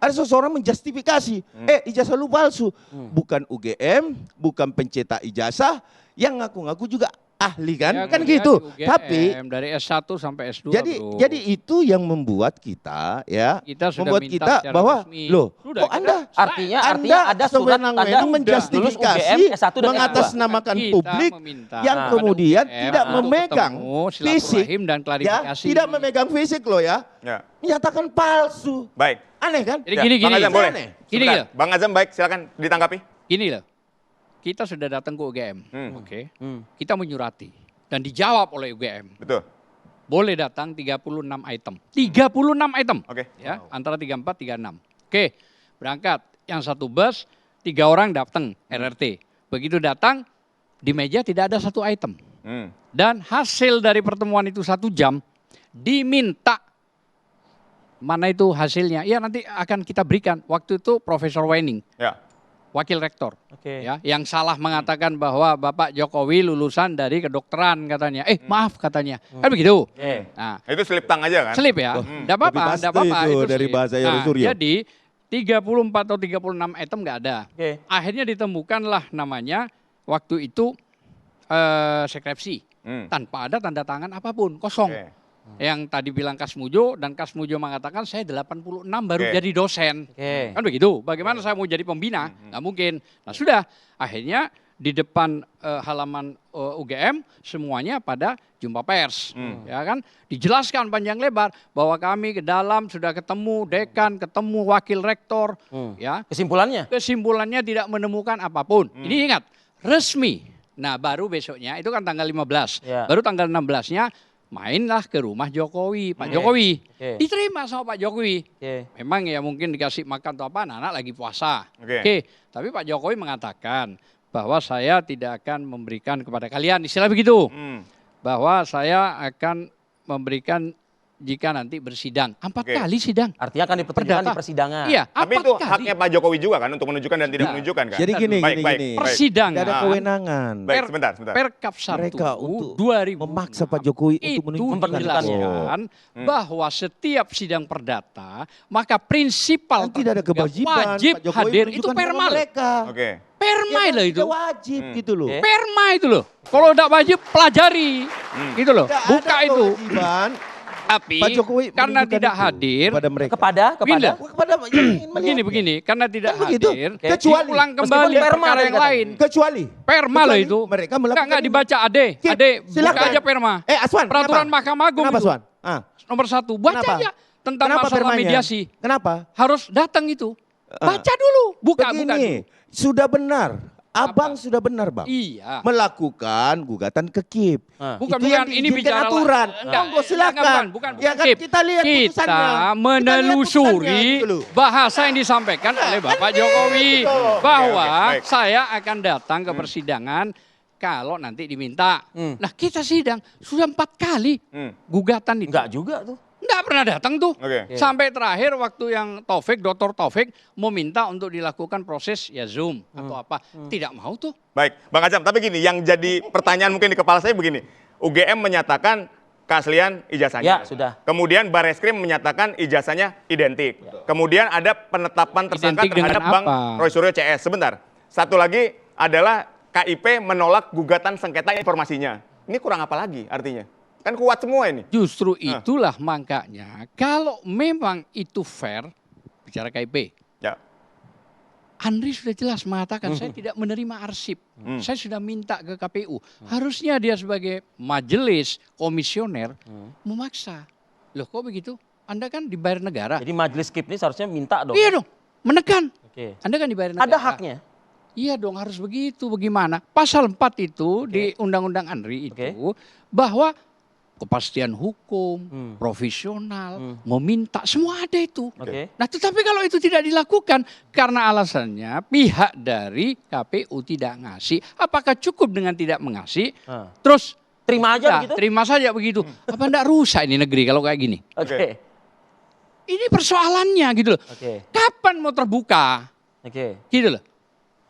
[SPEAKER 10] ada seseorang menjustifikasi, ijazah lu palsu. Bukan UGM, bukan pencetak ijazah, yang ngaku-ngaku juga ahli kan?
[SPEAKER 9] Ya,
[SPEAKER 10] Kan
[SPEAKER 9] kuliah
[SPEAKER 10] gitu.
[SPEAKER 9] di UGM,
[SPEAKER 10] Tapi
[SPEAKER 9] dari S1 sampai S2. Bro.
[SPEAKER 10] jadi itu yang membuat kita ya,
[SPEAKER 9] Kita sudah
[SPEAKER 10] membuat
[SPEAKER 9] minta
[SPEAKER 10] kita
[SPEAKER 9] secara
[SPEAKER 10] bahwa
[SPEAKER 9] resmi.
[SPEAKER 10] loh,
[SPEAKER 9] Sudah,
[SPEAKER 10] kok
[SPEAKER 9] kita
[SPEAKER 10] Anda
[SPEAKER 7] Artinya
[SPEAKER 10] Anda
[SPEAKER 7] ada surat
[SPEAKER 10] sewenang-wenang
[SPEAKER 7] Anda
[SPEAKER 10] menjustifikasi,
[SPEAKER 7] lulus UGM S1 dan S2.
[SPEAKER 10] mengatasnamakan
[SPEAKER 9] Kita
[SPEAKER 10] publik
[SPEAKER 9] meminta
[SPEAKER 10] yang
[SPEAKER 9] kepada
[SPEAKER 10] kemudian
[SPEAKER 9] UGM
[SPEAKER 10] tidak
[SPEAKER 9] untuk
[SPEAKER 10] memegang
[SPEAKER 9] ketemu,
[SPEAKER 10] fisik,
[SPEAKER 9] silaturahim dan
[SPEAKER 10] ya,
[SPEAKER 9] klarifikasi.
[SPEAKER 10] tidak memegang fisik loh ya,
[SPEAKER 6] Ya.
[SPEAKER 10] menyatakan palsu,
[SPEAKER 6] Baik.
[SPEAKER 10] aneh kan?
[SPEAKER 9] Jadi
[SPEAKER 6] Ya,
[SPEAKER 9] gini,
[SPEAKER 6] Bang Azam boleh.
[SPEAKER 10] Aneh.
[SPEAKER 9] Gini,
[SPEAKER 6] Sebentar.
[SPEAKER 9] ya.
[SPEAKER 6] Bang Azam baik, silakan ditanggapi.
[SPEAKER 9] Gini loh, kita sudah datang ke UGM, oke?
[SPEAKER 7] Hmm.
[SPEAKER 9] Kita menyurati dan dijawab oleh UGM.
[SPEAKER 6] Betul.
[SPEAKER 9] Boleh datang 36 item. 36 item.
[SPEAKER 6] Oke.
[SPEAKER 9] Ya, antara 34, 36. Oke, berangkat. Yang satu bus, 3 orang datang RRT. Begitu datang, di meja tidak ada satu item. Dan hasil dari pertemuan itu 1 jam, diminta. Mana itu hasilnya? Ya nanti akan kita berikan. Waktu itu Profesor Wenning.
[SPEAKER 6] Ya.
[SPEAKER 9] wakil rektor.
[SPEAKER 7] Oke.
[SPEAKER 9] Ya, yang salah mengatakan bahwa Bapak Jokowi lulusan dari kedokteran katanya. Maaf katanya. Kan begitu.
[SPEAKER 7] Oke.
[SPEAKER 9] Nah,
[SPEAKER 6] Itu slip tang aja kan?
[SPEAKER 9] selip ya. Enggak apa-apa,
[SPEAKER 10] lebih pasti
[SPEAKER 9] enggak apa-apa
[SPEAKER 10] itu dari
[SPEAKER 9] selip.
[SPEAKER 10] bahasa Yoris Suryo.
[SPEAKER 9] Jadi 34 atau 36 item nggak ada.
[SPEAKER 7] Oke.
[SPEAKER 9] Akhirnya ditemukanlah namanya waktu itu skripsi tanpa ada tanda tangan apapun, kosong.
[SPEAKER 6] Oke.
[SPEAKER 9] Yang tadi bilang Kasmujo dan Kasmujo mengatakan saya 86 baru
[SPEAKER 6] Oke.
[SPEAKER 9] jadi dosen.
[SPEAKER 7] Oke.
[SPEAKER 9] Kan begitu. Bagaimana saya mau jadi pembina? Nggak mungkin. Nah sudah, akhirnya di depan halaman UGM semuanya pada jumpa pers, ya kan? Dijelaskan panjang lebar bahwa kami ke dalam sudah ketemu dekan, ketemu wakil rektor, ya.
[SPEAKER 7] Kesimpulannya?
[SPEAKER 9] Kesimpulannya tidak menemukan apapun. Ini ingat, resmi. Nah baru besoknya, itu kan tanggal 15.
[SPEAKER 7] Ya.
[SPEAKER 9] Baru tanggal 16-nya mainlah ke rumah Jokowi, Pak Jokowi.
[SPEAKER 7] Oke.
[SPEAKER 9] Diterima sama Pak Jokowi.
[SPEAKER 7] Oke.
[SPEAKER 9] Memang ya mungkin dikasih makan atau apa, anak lagi puasa.
[SPEAKER 6] Oke.
[SPEAKER 9] Tapi Pak Jokowi mengatakan bahwa saya tidak akan memberikan kepada kalian, istilah begitu. Bahwa saya akan memberikan jika nanti bersidang. 4
[SPEAKER 6] Oke.
[SPEAKER 9] kali sidang.
[SPEAKER 7] Artinya akan dipertimbangkan di
[SPEAKER 9] Perdata.
[SPEAKER 7] persidangan.
[SPEAKER 9] Iya,
[SPEAKER 6] Tapi
[SPEAKER 9] 4
[SPEAKER 6] itu
[SPEAKER 9] kali.
[SPEAKER 6] haknya Pak Jokowi juga kan untuk menunjukkan dan tidak
[SPEAKER 9] Nah,
[SPEAKER 6] menunjukkan kan?
[SPEAKER 10] Jadi gini,
[SPEAKER 6] Baik,
[SPEAKER 10] gini,
[SPEAKER 6] baik,
[SPEAKER 10] gini.
[SPEAKER 6] baik.
[SPEAKER 9] Persidangan.
[SPEAKER 10] Tidak ada kewenangan.
[SPEAKER 6] Baik, sebentar.
[SPEAKER 9] Perkap 1
[SPEAKER 10] Mereka untuk
[SPEAKER 9] 2000
[SPEAKER 10] memaksa Pak Jokowi untuk
[SPEAKER 9] itu
[SPEAKER 10] menunjukkan.
[SPEAKER 9] menjelaskan bahwa setiap sidang perdata maka prinsipal
[SPEAKER 10] Kan tidak ada kewajiban
[SPEAKER 9] wajib
[SPEAKER 10] Pak Jokowi
[SPEAKER 9] hadir itu
[SPEAKER 10] menunjukkan
[SPEAKER 9] perma
[SPEAKER 10] nama
[SPEAKER 9] loh.
[SPEAKER 10] mereka.
[SPEAKER 6] Oke.
[SPEAKER 9] Perma
[SPEAKER 10] Ya kan
[SPEAKER 9] loh itu.
[SPEAKER 10] tidak wajib gitu loh.
[SPEAKER 7] Oke.
[SPEAKER 9] Perma itu loh. Kalau tidak wajib pelajari. Gitu loh.
[SPEAKER 10] Tidak
[SPEAKER 9] Buka
[SPEAKER 10] ada
[SPEAKER 9] itu.
[SPEAKER 10] kewajiban
[SPEAKER 9] Tapi
[SPEAKER 10] Pak Jokowi
[SPEAKER 9] karena
[SPEAKER 10] menunjukkan
[SPEAKER 9] tidak
[SPEAKER 10] itu
[SPEAKER 9] hadir
[SPEAKER 10] kepada mereka.
[SPEAKER 7] Kepada?
[SPEAKER 9] Gini,
[SPEAKER 10] Kepada yang ingin melihatnya.
[SPEAKER 9] begini, karena tidak
[SPEAKER 10] Kan begitu.
[SPEAKER 9] hadir,
[SPEAKER 10] Kecuali
[SPEAKER 9] ulang kembali
[SPEAKER 7] meskipun perma
[SPEAKER 9] perkara
[SPEAKER 7] tadi
[SPEAKER 9] yang
[SPEAKER 7] katanya.
[SPEAKER 9] lain.
[SPEAKER 10] Kecuali
[SPEAKER 9] Perma loh itu.
[SPEAKER 10] mereka melakukan
[SPEAKER 9] Enggak dibaca Ade.
[SPEAKER 10] Kip,
[SPEAKER 9] Ade buka
[SPEAKER 10] silakan.
[SPEAKER 9] aja perma.
[SPEAKER 10] Aswan,
[SPEAKER 9] Peraturan
[SPEAKER 10] kenapa?
[SPEAKER 9] Mahkamah Agung
[SPEAKER 10] Kenapa,
[SPEAKER 9] itu.
[SPEAKER 10] Aswan?
[SPEAKER 9] Nomor 1, baca
[SPEAKER 10] Kenapa?
[SPEAKER 9] aja tentang
[SPEAKER 10] Kenapa
[SPEAKER 9] masalah
[SPEAKER 10] permanya?
[SPEAKER 9] mediasi.
[SPEAKER 10] Kenapa?
[SPEAKER 9] Harus datang itu. Baca dulu, buka dulu.
[SPEAKER 10] Begini, sudah benar. Abang sudah benar, Bang.
[SPEAKER 9] Iya.
[SPEAKER 10] Melakukan gugatan ke KIP.
[SPEAKER 9] Bukan,
[SPEAKER 10] Itu yang
[SPEAKER 9] ini
[SPEAKER 10] diizinkan
[SPEAKER 9] bicara
[SPEAKER 10] aturan.
[SPEAKER 9] Enggak,
[SPEAKER 10] Monggo silakan.
[SPEAKER 9] bukan
[SPEAKER 10] Ya kan
[SPEAKER 9] Kip.
[SPEAKER 10] kita lihat
[SPEAKER 9] Kita
[SPEAKER 10] putusannya.
[SPEAKER 9] menelusuri
[SPEAKER 10] gitu loh.
[SPEAKER 9] bahasa yang disampaikan oleh Bapak Jokowi bahwa
[SPEAKER 6] Oke, baik.
[SPEAKER 9] saya akan datang ke persidangan kalau nanti diminta. Nah, kita sidang sudah 4 kali gugatan itu.
[SPEAKER 7] Enggak juga tuh.
[SPEAKER 9] Enggak pernah datang tuh.
[SPEAKER 6] Oke.
[SPEAKER 9] Sampai terakhir waktu yang Dr. Taufik meminta untuk dilakukan proses ya Zoom atau apa. Tidak mau tuh.
[SPEAKER 6] Baik, Bang Azam, tapi gini, yang jadi pertanyaan mungkin di kepala saya begini. UGM menyatakan keaslian ijazahnya.
[SPEAKER 7] Ya, sudah.
[SPEAKER 6] Kemudian Bareskrim menyatakan ijazahnya identik. Kemudian ada penetapan tersangka
[SPEAKER 9] Identik dengan
[SPEAKER 6] terhadap Bang
[SPEAKER 9] apa?
[SPEAKER 6] Roy Suryo CS. Sebentar. Satu lagi adalah KIP menolak gugatan sengketa informasinya. Ini kurang apa lagi artinya? Kan kuat semua ini.
[SPEAKER 9] Justru itulah makanya kalau memang itu fair, bicara KIP.
[SPEAKER 6] Ya.
[SPEAKER 9] Andri sudah jelas mengatakan saya tidak menerima arsip. Saya sudah minta ke KPU. Harusnya dia sebagai majelis komisioner memaksa. Loh kok begitu? Anda kan dibayar negara.
[SPEAKER 7] Jadi majelis KIP ini seharusnya minta dong.
[SPEAKER 9] Iya dong, menekan.
[SPEAKER 7] Oke.
[SPEAKER 9] Anda kan dibayar negara.
[SPEAKER 7] Ada haknya.
[SPEAKER 9] Iya dong, harus begitu. Bagaimana? Pasal 4 itu di Undang-Undang Andri itu
[SPEAKER 7] Oke.
[SPEAKER 9] bahwa kepastian hukum, profesional, meminta, semua ada itu.
[SPEAKER 7] Oke.
[SPEAKER 9] Nah tetapi kalau itu tidak dilakukan karena alasannya pihak dari KPU tidak ngasih, apakah cukup dengan tidak mengasih? Terus
[SPEAKER 7] Terima aja
[SPEAKER 9] ya,
[SPEAKER 7] begitu?
[SPEAKER 9] terima saja begitu. Apa enggak rusak ini negeri kalau kayak gini?
[SPEAKER 7] Oke.
[SPEAKER 9] Ini persoalannya gitu loh.
[SPEAKER 7] Oke.
[SPEAKER 9] Kapan mau terbuka?
[SPEAKER 7] Oke.
[SPEAKER 9] Gitu loh.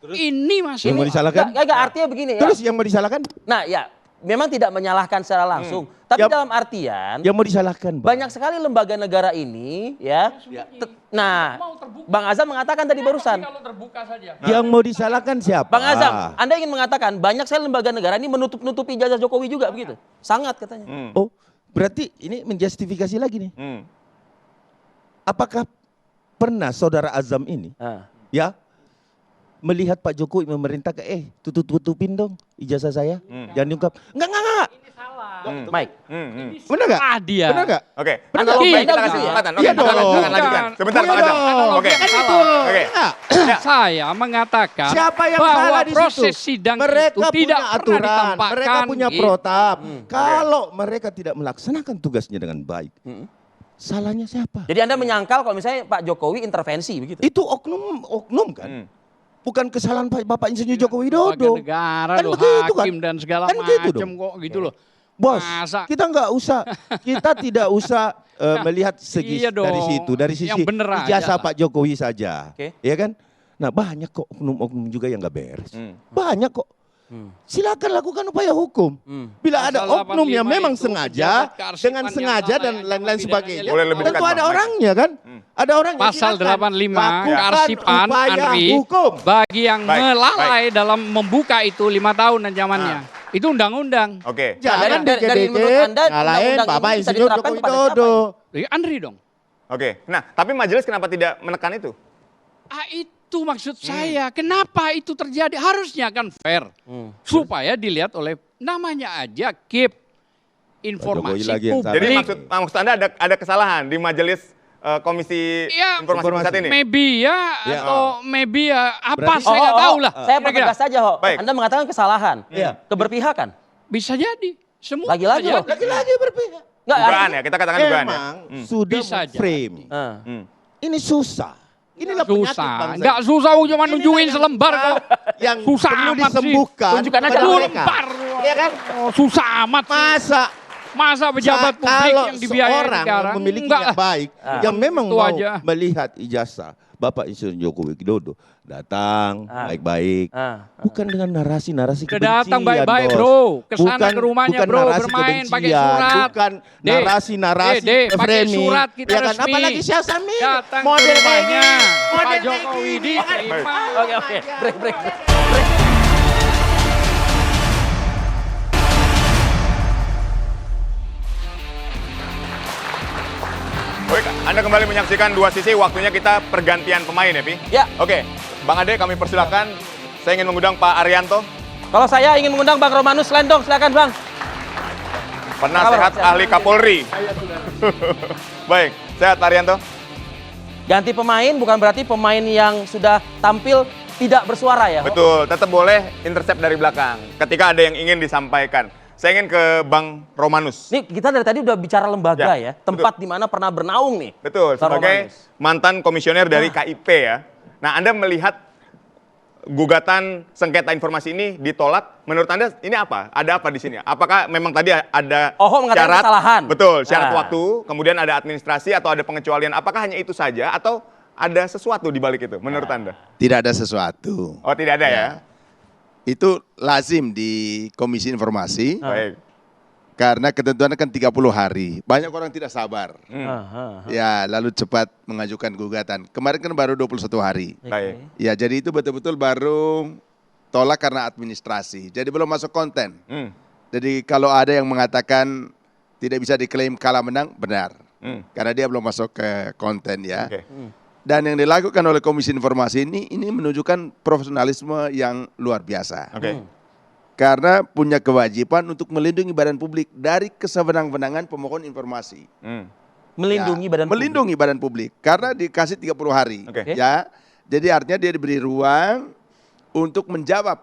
[SPEAKER 9] Ini masih
[SPEAKER 10] Yang mau disalahkan?
[SPEAKER 7] Enggak, artinya begini ya.
[SPEAKER 10] Terus yang mau disalahkan?
[SPEAKER 7] Nah ya, memang tidak menyalahkan secara langsung. Tapi
[SPEAKER 10] Ya,
[SPEAKER 7] dalam artian,
[SPEAKER 10] Yang mau disalahkan, Bang.
[SPEAKER 7] banyak sekali lembaga negara ini ya. Nah, Bang Azam mengatakan tadi barusan.
[SPEAKER 9] kalau terbuka saja.
[SPEAKER 10] Yang mau disalahkan siapa?
[SPEAKER 7] Bang Azam, Anda ingin mengatakan banyak sekali lembaga negara ini menutup-nutupi ijazah Jokowi juga begitu? Sangat katanya.
[SPEAKER 10] Oh, berarti ini menjustifikasi lagi nih. Apakah pernah saudara Azam ini ya melihat Pak Jokowi memerintah tutupin dong ijazah saya, jangan diungkap. Enggak.
[SPEAKER 7] Mike.
[SPEAKER 10] Benar enggak?
[SPEAKER 9] Ah dia.
[SPEAKER 10] Benar enggak?
[SPEAKER 6] Oke.
[SPEAKER 7] Anda
[SPEAKER 6] Oke,
[SPEAKER 7] lombain
[SPEAKER 6] kita
[SPEAKER 7] dong
[SPEAKER 6] kasih
[SPEAKER 7] gitu ya?
[SPEAKER 6] kesempatan. Oke,
[SPEAKER 10] Iya
[SPEAKER 6] kita
[SPEAKER 10] dong.
[SPEAKER 6] akan lanjutkan. Sebentar, Bang Azam. Oke. Oke.
[SPEAKER 9] Saya mengatakan
[SPEAKER 10] Siapa yang
[SPEAKER 9] bahwa
[SPEAKER 10] salah di
[SPEAKER 9] proses
[SPEAKER 10] situ?
[SPEAKER 9] sidang
[SPEAKER 10] Mereka
[SPEAKER 9] itu tidak
[SPEAKER 10] punya
[SPEAKER 9] pernah
[SPEAKER 10] aturan,
[SPEAKER 9] ditampakkan.
[SPEAKER 10] mereka punya
[SPEAKER 9] gitu.
[SPEAKER 10] protap. Kalau mereka tidak melaksanakan tugasnya dengan baik, salahnya siapa?
[SPEAKER 7] Jadi Anda menyangkal kalau misalnya Pak Jokowi intervensi begitu?
[SPEAKER 10] Itu oknum kan? Bukan kesalahan Bapak Insinyur Joko
[SPEAKER 9] Lembaga
[SPEAKER 10] Widodo.
[SPEAKER 9] negara
[SPEAKER 10] Kan
[SPEAKER 9] loh,
[SPEAKER 10] begitu kan?
[SPEAKER 9] hakim dan segala
[SPEAKER 10] Kan gitu
[SPEAKER 9] macam
[SPEAKER 10] dong.
[SPEAKER 9] kok gitu loh.
[SPEAKER 10] Bos,
[SPEAKER 9] Masa?
[SPEAKER 10] kita tidak usah melihat segi
[SPEAKER 9] Iya dong.
[SPEAKER 10] dari situ, dari sisi
[SPEAKER 9] Yang bener aja
[SPEAKER 10] ijazah
[SPEAKER 9] lah.
[SPEAKER 10] Pak Jokowi saja.
[SPEAKER 7] Oke.
[SPEAKER 10] Ya kan? Nah banyak kok oknum-oknum juga yang nggak beres. Banyak kok. Silakan lakukan upaya hukum. Bila ada
[SPEAKER 9] Pasal
[SPEAKER 10] oknum yang
[SPEAKER 9] 85
[SPEAKER 10] memang
[SPEAKER 9] itu
[SPEAKER 10] sengaja,
[SPEAKER 9] pejabat kearsipan
[SPEAKER 10] dengan
[SPEAKER 9] yang
[SPEAKER 10] sengaja
[SPEAKER 9] lalai
[SPEAKER 10] dan
[SPEAKER 9] ancaman
[SPEAKER 10] lain-lain
[SPEAKER 9] pidana
[SPEAKER 10] sebagainya.
[SPEAKER 6] Boleh lebih
[SPEAKER 10] Tentu
[SPEAKER 6] dekat,
[SPEAKER 10] ada
[SPEAKER 6] Bang.
[SPEAKER 10] orangnya kan. Ada orang yang
[SPEAKER 9] Pasal
[SPEAKER 10] silakan
[SPEAKER 9] 85
[SPEAKER 10] lakukan
[SPEAKER 9] kearsipan
[SPEAKER 10] upaya
[SPEAKER 9] Andri
[SPEAKER 10] hukum.
[SPEAKER 9] bagi yang
[SPEAKER 6] Baik,
[SPEAKER 9] melalai dalam membuka itu 5 tahun ancamannya. Itu undang-undang.
[SPEAKER 6] Oke.
[SPEAKER 10] Jangan
[SPEAKER 7] dari menurut
[SPEAKER 10] dikit-dikit
[SPEAKER 7] Anda,
[SPEAKER 10] nyalain
[SPEAKER 7] undang-undang
[SPEAKER 10] Bapak
[SPEAKER 7] ini bisa
[SPEAKER 10] Insinyur
[SPEAKER 7] diterapkan
[SPEAKER 10] Joko
[SPEAKER 7] kepada
[SPEAKER 10] Widodo.
[SPEAKER 9] Andri dong.
[SPEAKER 6] Oke. Nah, tapi majelis kenapa tidak menekan itu?
[SPEAKER 9] Itu maksud saya. Kenapa itu terjadi? Harusnya kan fair. Supaya dilihat oleh namanya aja keep informasi
[SPEAKER 10] lagi yang
[SPEAKER 9] publik.
[SPEAKER 10] salah.
[SPEAKER 6] Jadi maksud Anda ada kesalahan di majelis Komisi
[SPEAKER 9] Ya,
[SPEAKER 6] Informasi Pusat ini?
[SPEAKER 9] maybe ya,
[SPEAKER 10] Ya.
[SPEAKER 9] atau maybe ya, apa
[SPEAKER 10] Berarti-
[SPEAKER 9] saya nggak tahu lah.
[SPEAKER 7] Saya
[SPEAKER 9] Kira-kira.
[SPEAKER 7] pertegas saja, Ho.
[SPEAKER 6] Baik.
[SPEAKER 7] Anda mengatakan kesalahan.
[SPEAKER 10] Iya.
[SPEAKER 7] Keberpihakan.
[SPEAKER 9] Bisa jadi. Semua
[SPEAKER 7] Lagi-lagi,
[SPEAKER 9] bisa
[SPEAKER 7] Ho.
[SPEAKER 9] jadi.
[SPEAKER 10] Lagi-lagi berpihak.
[SPEAKER 7] Enggak,
[SPEAKER 6] Dugaan ya, kita katakan dugaan ya.
[SPEAKER 10] Emang sudah
[SPEAKER 9] Bisa aja.
[SPEAKER 10] frame. Ini susah. Inilah penyakit
[SPEAKER 9] Susah.
[SPEAKER 10] bangsa.
[SPEAKER 9] Nggak susah, cuma nunjukin selembar kok.
[SPEAKER 10] Yang
[SPEAKER 9] Susah
[SPEAKER 10] perlu
[SPEAKER 9] amat sih.
[SPEAKER 10] disembuhkan.
[SPEAKER 7] Tunjukkan aja
[SPEAKER 10] kepada
[SPEAKER 7] dulu.
[SPEAKER 10] mereka.
[SPEAKER 9] Lembar.
[SPEAKER 10] Iya kan?
[SPEAKER 9] Oh, susah amat. Masa pejabat publik
[SPEAKER 10] kalau
[SPEAKER 9] yang dibiayai
[SPEAKER 10] seorang
[SPEAKER 9] negara?
[SPEAKER 10] yang memiliki
[SPEAKER 9] Enggak.
[SPEAKER 10] niat baik, yang memang
[SPEAKER 9] Itu
[SPEAKER 10] mau
[SPEAKER 9] aja.
[SPEAKER 10] melihat ijazah Bapak Insinyur Joko Widodo datang baik-baik, bukan dengan narasi-narasi kebencian.
[SPEAKER 9] Datang baik-baik,
[SPEAKER 10] Bos.
[SPEAKER 9] bro. Kesana
[SPEAKER 10] Bukan-
[SPEAKER 9] ke rumahnya,
[SPEAKER 10] bukan
[SPEAKER 9] bro.
[SPEAKER 10] narasi
[SPEAKER 9] Bermain pakai
[SPEAKER 10] kebencian,
[SPEAKER 9] surat.
[SPEAKER 10] bukan
[SPEAKER 9] Deh,
[SPEAKER 10] narasi-narasi
[SPEAKER 9] deh, pakai
[SPEAKER 10] framing.
[SPEAKER 9] surat kita
[SPEAKER 10] Ya kan?
[SPEAKER 9] resmi.
[SPEAKER 10] Apalagi Syah Samin,
[SPEAKER 9] Datang ke
[SPEAKER 10] model kayak
[SPEAKER 9] rumahnya.
[SPEAKER 10] gini,
[SPEAKER 9] Pak
[SPEAKER 10] model kayak
[SPEAKER 9] Jokowi
[SPEAKER 10] gini.
[SPEAKER 9] diterima.
[SPEAKER 7] Oke. Break.
[SPEAKER 6] Baik, Anda kembali menyaksikan Dua Sisi, waktunya kita pergantian pemain ya, Pi?
[SPEAKER 7] Ya.
[SPEAKER 6] Oke, Bang Ade kami persilahkan. Saya ingin mengundang Pak Arianto,
[SPEAKER 7] Kalau saya ingin mengundang Bang Romanus Lendong, silakan Bang.
[SPEAKER 6] penasehat
[SPEAKER 7] Kabar,
[SPEAKER 6] ahli Kapolri. Baik, sehat Pak Arianto?
[SPEAKER 7] Ganti pemain bukan berarti pemain yang sudah tampil tidak bersuara ya. Ho?
[SPEAKER 6] Betul, tetap boleh intercept dari belakang ketika ada yang ingin disampaikan. Saya ingin ke Bang Romanus.
[SPEAKER 7] Nih kita dari tadi udah bicara lembaga
[SPEAKER 6] Ya,
[SPEAKER 7] ya, tempat di mana pernah bernaung nih.
[SPEAKER 6] Betul,
[SPEAKER 7] Bang
[SPEAKER 6] sebagai
[SPEAKER 7] Romanus.
[SPEAKER 6] mantan komisioner dari KIP ya. Nah, Anda melihat gugatan sengketa informasi ini ditolak, menurut Anda ini apa? Ada apa di sini? Apakah memang tadi ada
[SPEAKER 7] Ho mengatakan kesalahan?
[SPEAKER 6] Betul, syarat
[SPEAKER 7] Nah.
[SPEAKER 6] waktu, kemudian ada administrasi atau ada pengecualian. Apakah hanya itu saja atau ada sesuatu di balik itu menurut Anda?
[SPEAKER 8] Tidak ada sesuatu.
[SPEAKER 6] Oh, tidak ada ya?
[SPEAKER 8] Itu lazim di Komisi Informasi
[SPEAKER 6] Baik.
[SPEAKER 8] karena ketentuan kan 30 hari. Banyak orang tidak sabar. Ya, lalu cepat mengajukan gugatan. Kemarin kan baru 21 hari.
[SPEAKER 6] Baik.
[SPEAKER 8] Ya, jadi itu betul-betul baru tolak karena administrasi. Jadi belum masuk konten. Jadi kalau ada yang mengatakan tidak bisa diklaim kalah menang, benar. Karena dia belum masuk ke konten ya.
[SPEAKER 6] Oke.
[SPEAKER 8] Dan yang dilakukan oleh Komisi Informasi ini menunjukkan profesionalisme yang luar biasa.
[SPEAKER 6] Oke.
[SPEAKER 8] Karena punya kewajiban untuk melindungi badan publik dari kesewenang-wenangan pemohon informasi.
[SPEAKER 7] Melindungi badan publik.
[SPEAKER 8] Melindungi badan publik karena dikasih 30 hari.
[SPEAKER 6] Oke.
[SPEAKER 8] Ya. Jadi artinya dia diberi ruang untuk menjawab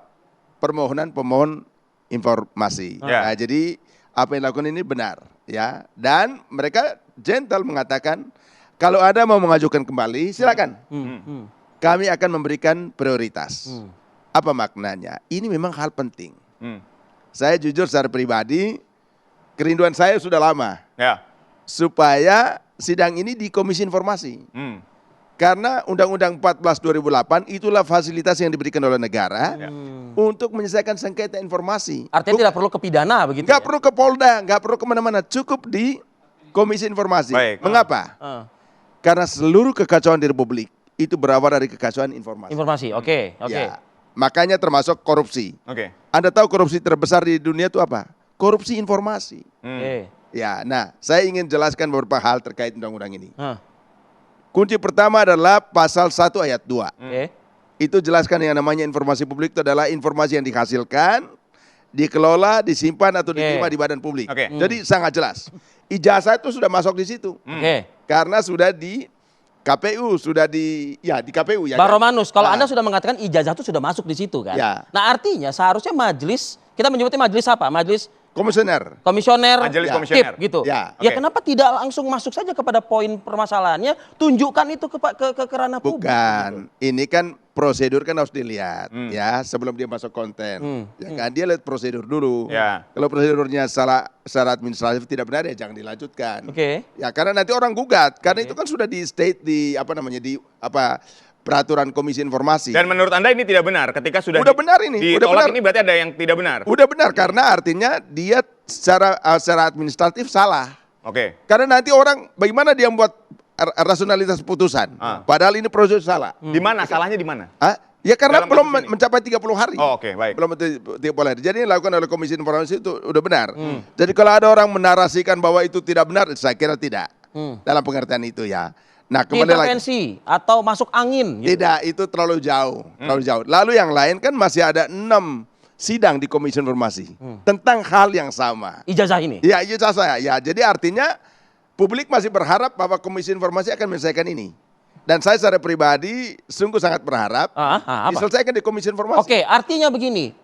[SPEAKER 8] permohonan pemohon informasi.
[SPEAKER 6] Ya.
[SPEAKER 8] Nah, jadi apa yang dilakukan ini benar ya. Dan mereka gentle mengatakan kalau ada mau mengajukan kembali silakan. Kami akan memberikan prioritas. Apa maknanya? Ini memang hal penting. Saya jujur secara pribadi, kerinduan saya sudah lama.
[SPEAKER 6] Ya.
[SPEAKER 8] Supaya sidang ini di Komisi Informasi. Karena Undang-Undang 14 2008 itulah fasilitas yang diberikan oleh negara untuk menyelesaikan sengketa informasi.
[SPEAKER 7] Artinya tidak perlu ke pidana begitu.
[SPEAKER 8] Nggak
[SPEAKER 7] ya?
[SPEAKER 8] perlu ke Polda, nggak perlu kemana-mana, cukup di Komisi Informasi.
[SPEAKER 6] Baik.
[SPEAKER 8] Mengapa? Karena seluruh kekacauan di Republik itu berawal dari kekacauan informasi.
[SPEAKER 7] Informasi. Oke.
[SPEAKER 8] Ya, makanya termasuk korupsi.
[SPEAKER 6] Oke.
[SPEAKER 8] Anda tahu korupsi terbesar di dunia itu apa? Korupsi informasi.
[SPEAKER 7] Oke.
[SPEAKER 8] Ya, nah saya ingin jelaskan beberapa hal terkait undang-undang ini. Kunci pertama adalah pasal 1 ayat 2.
[SPEAKER 7] Oke.
[SPEAKER 8] Itu jelaskan yang namanya informasi publik itu adalah informasi yang dihasilkan, dikelola, disimpan atau diterima di badan publik.
[SPEAKER 6] Oke.
[SPEAKER 8] Jadi sangat jelas. Ijazah itu sudah masuk di situ.
[SPEAKER 7] Oke.
[SPEAKER 8] Karena sudah di KPU, sudah di KPU ya.
[SPEAKER 7] Bang
[SPEAKER 8] kan?
[SPEAKER 7] Romanus, kalau
[SPEAKER 8] Nah,
[SPEAKER 7] Anda sudah mengatakan ijazah itu sudah masuk di situ kan?
[SPEAKER 8] Ya.
[SPEAKER 7] Nah artinya seharusnya majelis, kita menyebutnya majelis apa? Majelis
[SPEAKER 8] komisioner.
[SPEAKER 7] komisioner,
[SPEAKER 6] Majelis
[SPEAKER 7] KIP
[SPEAKER 6] komisioner.
[SPEAKER 7] gitu.
[SPEAKER 8] Ya.
[SPEAKER 7] Ya
[SPEAKER 6] Oke.
[SPEAKER 7] kenapa tidak langsung masuk saja kepada poin permasalahannya, tunjukkan itu ke ranah publik.
[SPEAKER 8] Bukan, ini kan prosedur kan harus dilihat ya sebelum dia masuk konten. Ya kan dia lihat prosedur dulu.
[SPEAKER 6] Ya.
[SPEAKER 8] Kalau prosedurnya salah secara administratif tidak benar ya jangan dilanjutkan.
[SPEAKER 7] Oke.
[SPEAKER 8] Ya karena nanti orang gugat karena itu kan sudah di state di peraturan Komisi Informasi.
[SPEAKER 6] Dan menurut Anda ini tidak benar ketika sudah
[SPEAKER 8] Udah benar ini, udah
[SPEAKER 6] ditolak
[SPEAKER 8] benar.
[SPEAKER 6] ini berarti ada yang tidak benar.
[SPEAKER 8] Udah benar karena artinya dia secara administratif salah.
[SPEAKER 6] Oke.
[SPEAKER 8] Karena nanti orang bagaimana dia membuat rasionalitas putusan. Padahal ini prosedur salah.
[SPEAKER 6] Di mana salahnya di mana?
[SPEAKER 8] Ya karena
[SPEAKER 6] Dalam
[SPEAKER 8] belum
[SPEAKER 6] kasus ini?
[SPEAKER 8] mencapai 30 hari.
[SPEAKER 6] Oh, oke, baik.
[SPEAKER 8] Belum 30 hari. Jadi yang dilakukan oleh Komisi Informasi itu udah benar. Jadi kalau ada orang menarasikan bahwa itu tidak benar, saya kira tidak. Dalam pengertian itu ya. Nah, kembali lagi.
[SPEAKER 7] Intervensi atau masuk angin. Gitu.
[SPEAKER 8] Tidak, itu terlalu jauh, terlalu jauh. Lalu yang lain kan masih ada 6 sidang di Komisi Informasi tentang hal yang sama.
[SPEAKER 7] Ijazah ini?
[SPEAKER 8] Ya, ijazah saya. Ya, jadi artinya publik masih berharap bahwa Komisi Informasi akan menyelesaikan ini. Dan saya secara pribadi sungguh sangat berharap diselesaikan di Komisi Informasi.
[SPEAKER 7] Oke, artinya begini.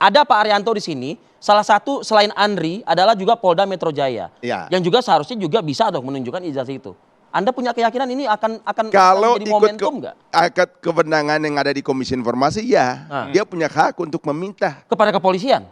[SPEAKER 7] Ada Pak Arianto di sini, salah satu selain Andri adalah juga Polda Metro Jaya.
[SPEAKER 8] Ya.
[SPEAKER 7] Yang juga seharusnya juga bisa dong menunjukkan ijazah itu. Anda punya keyakinan ini akan
[SPEAKER 8] Kalau
[SPEAKER 7] jadi
[SPEAKER 8] ikut
[SPEAKER 7] momentum nggak?
[SPEAKER 8] akad kewenangan yang ada di Komisi Informasi, ya, dia punya hak untuk meminta
[SPEAKER 7] kepada kepolisian,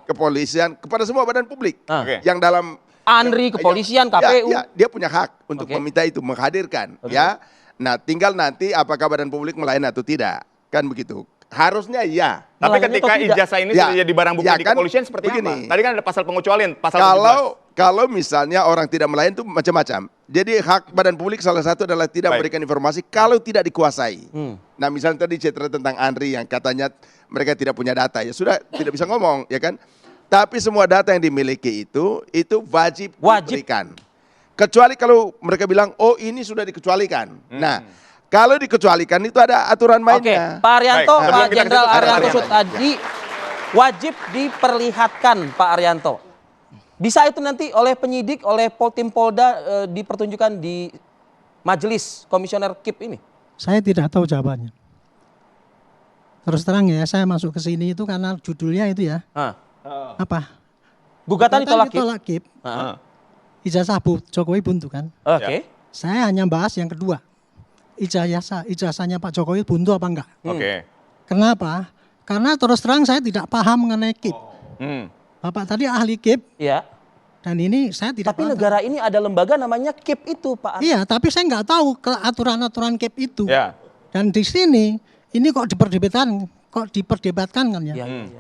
[SPEAKER 8] kepada semua badan publik
[SPEAKER 6] Oke.
[SPEAKER 8] yang dalam
[SPEAKER 7] Andri, kepolisian, KPU.
[SPEAKER 8] Ya, dia punya hak untuk meminta itu, menghadirkan, ya. Nah, tinggal nanti apakah badan publik melayani atau tidak, kan begitu. Harusnya ya.
[SPEAKER 6] Tapi ketika ijazah ini sudah jadi barang bukti di
[SPEAKER 8] kan,
[SPEAKER 6] kepolisian seperti
[SPEAKER 8] begini,
[SPEAKER 6] apa? Tadi kan ada pasal pengecualian, pasal
[SPEAKER 8] kalau misalnya orang tidak melayani itu macam-macam. Jadi hak badan publik salah satu adalah tidak memberikan informasi kalau tidak dikuasai. Nah, misalnya tadi cerita tentang Andri yang katanya mereka tidak punya data, ya sudah tidak bisa ngomong, ya kan? Tapi semua data yang dimiliki itu wajib diberikan. Kecuali kalau mereka bilang, oh ini sudah dikecualikan. Nah, kalau dikecualikan itu ada aturan mainnya.
[SPEAKER 7] Oke, Pak Arianto,
[SPEAKER 6] Baik,
[SPEAKER 7] Pak
[SPEAKER 6] sebelum kita
[SPEAKER 7] Jenderal
[SPEAKER 6] ke situ,
[SPEAKER 7] Arianto
[SPEAKER 6] ada
[SPEAKER 7] Sutadi wajib diperlihatkan Pak Arianto. Bisa itu nanti oleh penyidik, oleh Tim Polda dipertunjukkan di majelis komisioner KIP ini?
[SPEAKER 11] Saya tidak tahu jawabannya. Terus terang ya, saya masuk ke sini itu karena judulnya itu ya. Apa?
[SPEAKER 7] Gugatan ditolak
[SPEAKER 11] KIP. Ijazah Jokowi buntu kan?
[SPEAKER 7] Oke.
[SPEAKER 11] Saya hanya bahas yang kedua. Ijazahnya Pak Jokowi buntu apa enggak?
[SPEAKER 6] Oke.
[SPEAKER 11] Kenapa? Karena terus terang saya tidak paham mengenai KIP. Bapak tadi ahli KIP.
[SPEAKER 7] Iya.
[SPEAKER 11] Dan ini saya tidak
[SPEAKER 7] Tapi
[SPEAKER 11] paham.
[SPEAKER 7] negara ini ada lembaga namanya KIP itu, Pak.
[SPEAKER 11] Iya, tapi saya nggak tahu aturan-aturan KIP itu.
[SPEAKER 6] Ya.
[SPEAKER 11] Dan di sini ini kok diperdebatkan kan ya.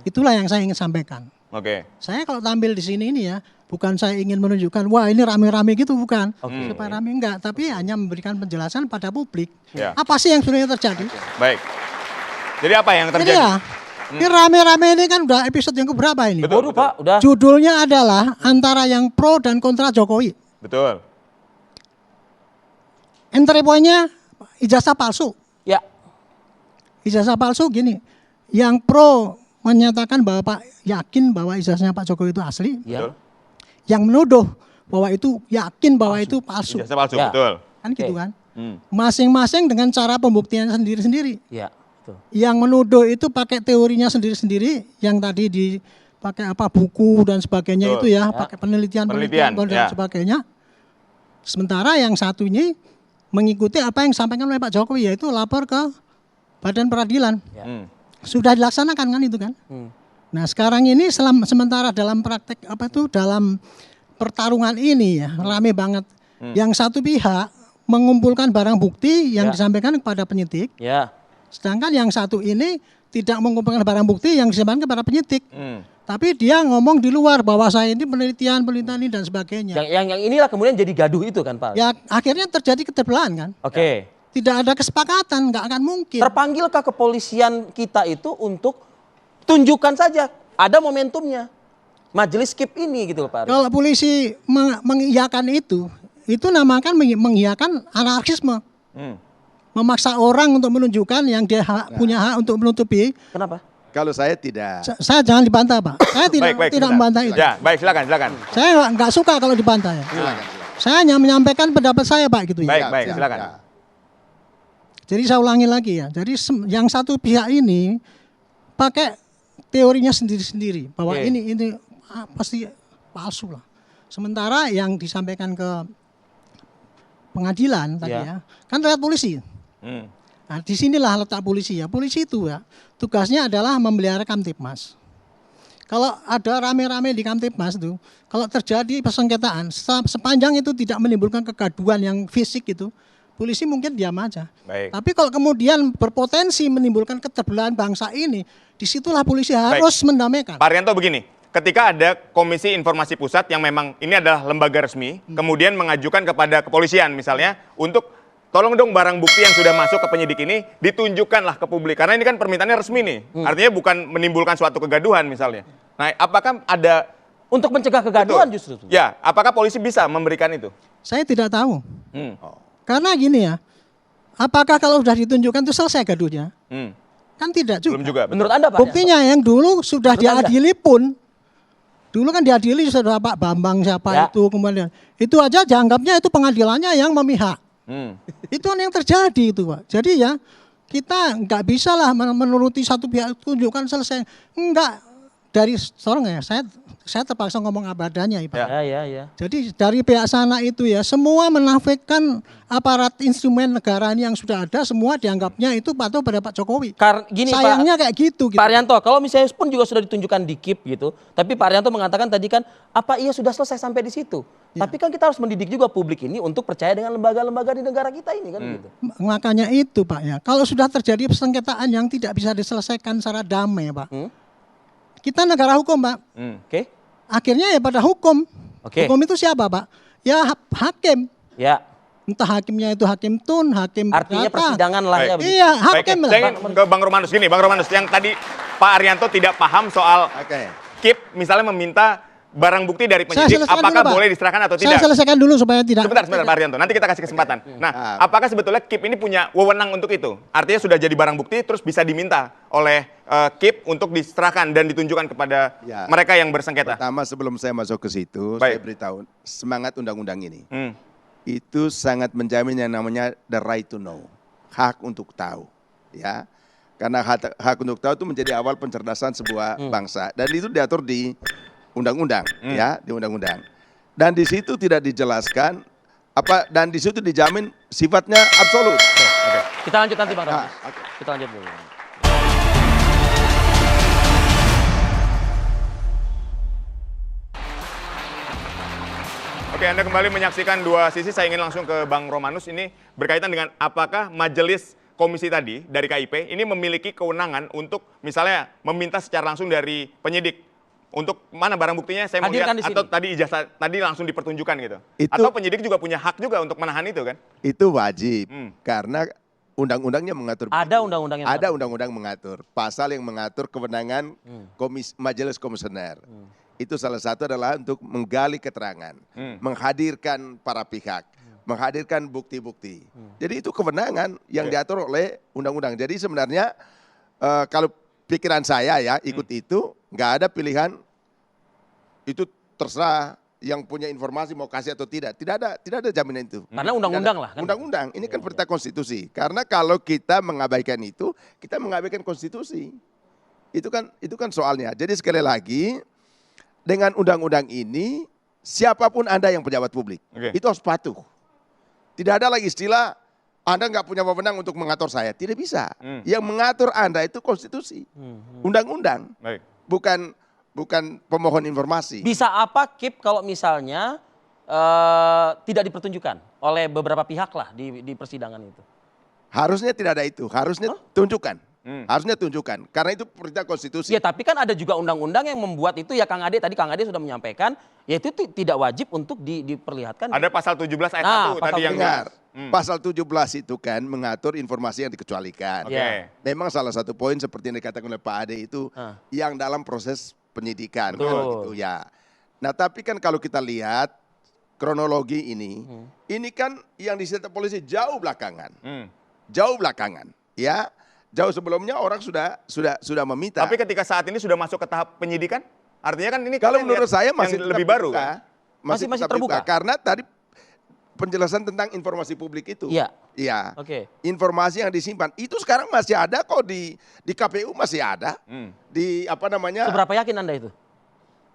[SPEAKER 11] Itulah yang saya ingin sampaikan.
[SPEAKER 6] Oke.
[SPEAKER 11] Saya kalau tampil di sini ini ya, bukan saya ingin menunjukkan wah ini rame-rame gitu, bukan. Supaya rame enggak, tapi hanya memberikan penjelasan pada publik.
[SPEAKER 6] Ya.
[SPEAKER 11] Apa sih yang sebenarnya terjadi?
[SPEAKER 6] Baik. Jadi apa yang
[SPEAKER 11] Ini
[SPEAKER 6] terjadi?
[SPEAKER 11] ya, ini rame-rame ini kan udah episode yang keberapa ini?
[SPEAKER 6] Betul,
[SPEAKER 7] Pak, udah.
[SPEAKER 11] Judulnya adalah antara yang pro dan kontra Jokowi.
[SPEAKER 6] Betul.
[SPEAKER 11] Entry point-nya ijazah palsu.
[SPEAKER 7] Ya.
[SPEAKER 11] Ijazah palsu gini, yang pro menyatakan bahwa Pak yakin bahwa ijazahnya Pak Jokowi itu asli.
[SPEAKER 6] Betul.
[SPEAKER 11] Yang menuduh bahwa itu yakin bahwa itu palsu.
[SPEAKER 6] Ijazah palsu, betul.
[SPEAKER 11] Kan gitu kan. Masing-masing dengan cara pembuktiannya sendiri-sendiri.
[SPEAKER 7] Ya, betul.
[SPEAKER 11] Yang menuduh itu pakai teorinya sendiri-sendiri, yang tadi dipakai apa buku dan sebagainya
[SPEAKER 6] Betul.
[SPEAKER 11] itu ya, pakai penelitian dan sebagainya. Sementara yang satu ini mengikuti apa yang disampaikan oleh Pak Jokowi, yaitu lapor ke Badan Peradilan. Sudah dilaksanakan kan itu kan. Nah sekarang ini sementara dalam praktek dalam pertarungan ini ya rame banget. Yang satu pihak mengumpulkan barang bukti yang disampaikan kepada penyidik.
[SPEAKER 7] Ya.
[SPEAKER 11] Sedangkan yang satu ini tidak mengumpulkan barang bukti yang disampaikan kepada penyidik. Tapi dia ngomong di luar bahwa saya ini penelitian ini dan sebagainya.
[SPEAKER 7] Yang inilah kemudian jadi gaduh itu kan Pak?
[SPEAKER 11] Ya akhirnya terjadi keterbelahan kan.
[SPEAKER 7] Oke.
[SPEAKER 11] Tidak ada kesepakatan, nggak akan mungkin.
[SPEAKER 7] Terpanggilkah kepolisian kita itu untuk tunjukkan saja ada momentumnya majelis KIP ini gitu Pak Arief.
[SPEAKER 11] Kalau polisi mengiyakan itu namakan mengiyakan anarkisme. Memaksa orang untuk menunjukkan yang dia punya hak untuk menutupi.
[SPEAKER 7] Kenapa?
[SPEAKER 8] Kalau saya tidak.
[SPEAKER 11] Saya jangan dibantah Pak. Saya tidak membantah itu.
[SPEAKER 6] Ya, baik silakan.
[SPEAKER 11] Saya nggak suka kalau dibantah ya. Saya hanya menyampaikan pendapat saya Pak gitu ya.
[SPEAKER 6] Baik, silakan.
[SPEAKER 11] Jadi saya ulangi lagi ya. Jadi yang satu pihak ini pakai teorinya sendiri-sendiri bahwa ini pasti palsu lah. Sementara yang disampaikan ke pengadilan tadi ya, kan lewat polisi. Nah, disinilah letak polisi ya. Polisi itu ya tugasnya adalah memelihara Kamtibmas. Kalau ada rame-rame di Kamtibmas itu, kalau terjadi persengketaan, sepanjang itu tidak menimbulkan kegaduhan yang fisik itu, polisi mungkin diam aja.
[SPEAKER 6] Baik.
[SPEAKER 11] Tapi kalau kemudian berpotensi menimbulkan keterbelahan bangsa ini, disitulah polisi harus mendamaikan.
[SPEAKER 6] Pak Arianto begini, ketika ada Komisi Informasi Pusat yang memang ini adalah lembaga resmi, kemudian mengajukan kepada kepolisian misalnya untuk tolong dong barang bukti yang sudah masuk ke penyidik ini ditunjukkanlah ke publik. Karena ini kan permintaannya resmi nih, artinya bukan menimbulkan suatu kegaduhan misalnya. Nah, apakah ada
[SPEAKER 7] untuk mencegah kegaduhan justru?
[SPEAKER 6] Ya, apakah polisi bisa memberikan itu?
[SPEAKER 11] Saya tidak tahu. Karena gini ya, apakah kalau sudah ditunjukkan itu selesai gaduhnya? Kan tidak juga.
[SPEAKER 6] Belum juga.
[SPEAKER 7] Menurut Anda, Pak?
[SPEAKER 11] Buktinya yang dulu sudah
[SPEAKER 7] Menurut
[SPEAKER 11] diadili pun, dulu kan diadili sudah Pak Bambang siapa itu kemudian. Itu aja dianggapnya itu pengadilannya yang memihak. Itu yang terjadi itu Pak. Jadi ya kita nggak bisa lah menuruti satu pihak tunjukkan selesai. Enggak. Dari sorong ya, saya terpaksa ngomong apa adanya ya, Pak.
[SPEAKER 7] Ya.
[SPEAKER 11] Jadi dari pihak sana itu ya semua menafikan aparat instrumen negara ini yang sudah ada, semua dianggapnya itu patuh pada Pak Jokowi.
[SPEAKER 7] Gini,
[SPEAKER 11] sayangnya
[SPEAKER 7] Pak,
[SPEAKER 11] kayak gitu.
[SPEAKER 7] Pak Arianto, kalau misalnya pun juga sudah ditunjukkan di KIP gitu, tapi Pak Arianto mengatakan tadi kan apa iya sudah selesai sampai di situ. Tapi kan kita harus mendidik juga publik ini untuk percaya dengan lembaga-lembaga di negara kita ini kan gitu.
[SPEAKER 11] Makanya itu Pak ya, kalau sudah terjadi persengketaan yang tidak bisa diselesaikan secara damai Pak. Kita negara hukum Pak.
[SPEAKER 7] Oke.
[SPEAKER 11] Akhirnya ya pada hukum. Hukum itu siapa Pak? Ya hakim.
[SPEAKER 7] Ya.
[SPEAKER 11] Entah hakimnya itu hakim tun, hakim
[SPEAKER 7] artinya persidangan lah ya.
[SPEAKER 11] Iya, hakim lah.
[SPEAKER 6] Saya ingin ke Bang Romanus gini, Bang Romanus yang tadi Pak Arianto tidak paham soal KIP misalnya meminta barang bukti dari penyidik, apakah
[SPEAKER 11] dulu,
[SPEAKER 6] boleh diserahkan atau tidak?
[SPEAKER 11] Saya selesaikan dulu supaya tidak.
[SPEAKER 6] Sebentar Pak Arianto, nanti kita kasih kesempatan. Nah, apakah sebetulnya KIP ini punya wewenang untuk itu? Artinya sudah jadi barang bukti terus bisa diminta oleh KIP untuk diserahkan dan ditunjukkan kepada mereka yang bersengketa.
[SPEAKER 8] Pertama sebelum saya masuk ke situ, saya beritahu semangat undang-undang ini. Itu sangat menjamin yang namanya the right to know, hak untuk tahu, ya. Karena hak untuk tahu itu menjadi awal pencerdasan sebuah bangsa dan itu diatur di undang-undang, ya, di undang-undang. Dan di situ tidak dijelaskan dan di situ dijamin sifatnya absolut.
[SPEAKER 7] Oke. Kita lanjut nanti Bang Romanus. Kita lanjut dulu.
[SPEAKER 6] Oke, Anda kembali menyaksikan dua sisi. Saya ingin langsung ke Bang Romanus. Ini berkaitan dengan apakah majelis komisi tadi dari KIP ini memiliki kewenangan untuk misalnya meminta secara langsung dari penyidik untuk mana barang buktinya saya mau lihat atau tadi ijazah tadi langsung dipertunjukkan gitu. Atau penyidik juga punya hak juga untuk menahan itu kan?
[SPEAKER 8] Itu wajib karena undang-undangnya mengatur.
[SPEAKER 7] Ada undang-undang yang
[SPEAKER 8] ada undang-undang mengatur pasal yang mengatur kewenangan majelis komisioner. Itu salah satu adalah untuk menggali keterangan, menghadirkan para pihak, menghadirkan bukti-bukti. Jadi itu kewenangan yang diatur oleh undang-undang. Jadi sebenarnya kalau pikiran saya ya ikut itu nggak ada pilihan itu terserah yang punya informasi mau kasih atau tidak ada jaminan itu.
[SPEAKER 7] Karena undang-undang lah kan.
[SPEAKER 8] Undang-undang ini kan perintah konstitusi. Karena kalau kita mengabaikan itu kita mengabaikan konstitusi. Itu kan soalnya. Jadi sekali lagi dengan undang-undang ini siapapun Anda yang pejabat publik itu harus patuh. Tidak ada lagi istilah Anda nggak punya wewenang untuk mengatur saya. Tidak bisa. Yang mengatur Anda itu konstitusi, undang-undang, bukan pemohon informasi.
[SPEAKER 7] Bisa apa KIP kalau misalnya tidak dipertunjukkan oleh beberapa pihak lah di persidangan itu?
[SPEAKER 8] Harusnya tidak ada itu. Harusnya tunjukkan. Harusnya tunjukkan. Karena itu perintah konstitusi.
[SPEAKER 7] Ya tapi kan ada juga undang-undang yang membuat itu ya Kang Ade. Tadi Kang Ade sudah menyampaikan. Ya itu tidak wajib untuk diperlihatkan.
[SPEAKER 6] Ada pasal 17 ayat 1 tadi yang
[SPEAKER 8] dengar. Pasal 17 itu kan mengatur informasi yang dikecualikan. Memang salah satu poin seperti yang dikatakan oleh Pak Ade itu yang dalam proses penyidikan. Gitu, ya. Nah tapi kan kalau kita lihat kronologi ini kan yang disita polisi jauh belakangan. Jauh belakangan. Ya. Jauh sebelumnya orang sudah meminta.
[SPEAKER 6] Tapi ketika saat ini sudah masuk ke tahap penyidikan, artinya kan ini
[SPEAKER 8] kalau menurut saya masih
[SPEAKER 6] lebih baru kan?
[SPEAKER 7] Masih terbuka.
[SPEAKER 8] Karena tadi penjelasan tentang informasi publik itu. Iya.
[SPEAKER 7] Oke.
[SPEAKER 8] Informasi yang disimpan itu sekarang masih ada kok di KPU masih ada. Di apa namanya?
[SPEAKER 7] Seberapa yakin Anda itu?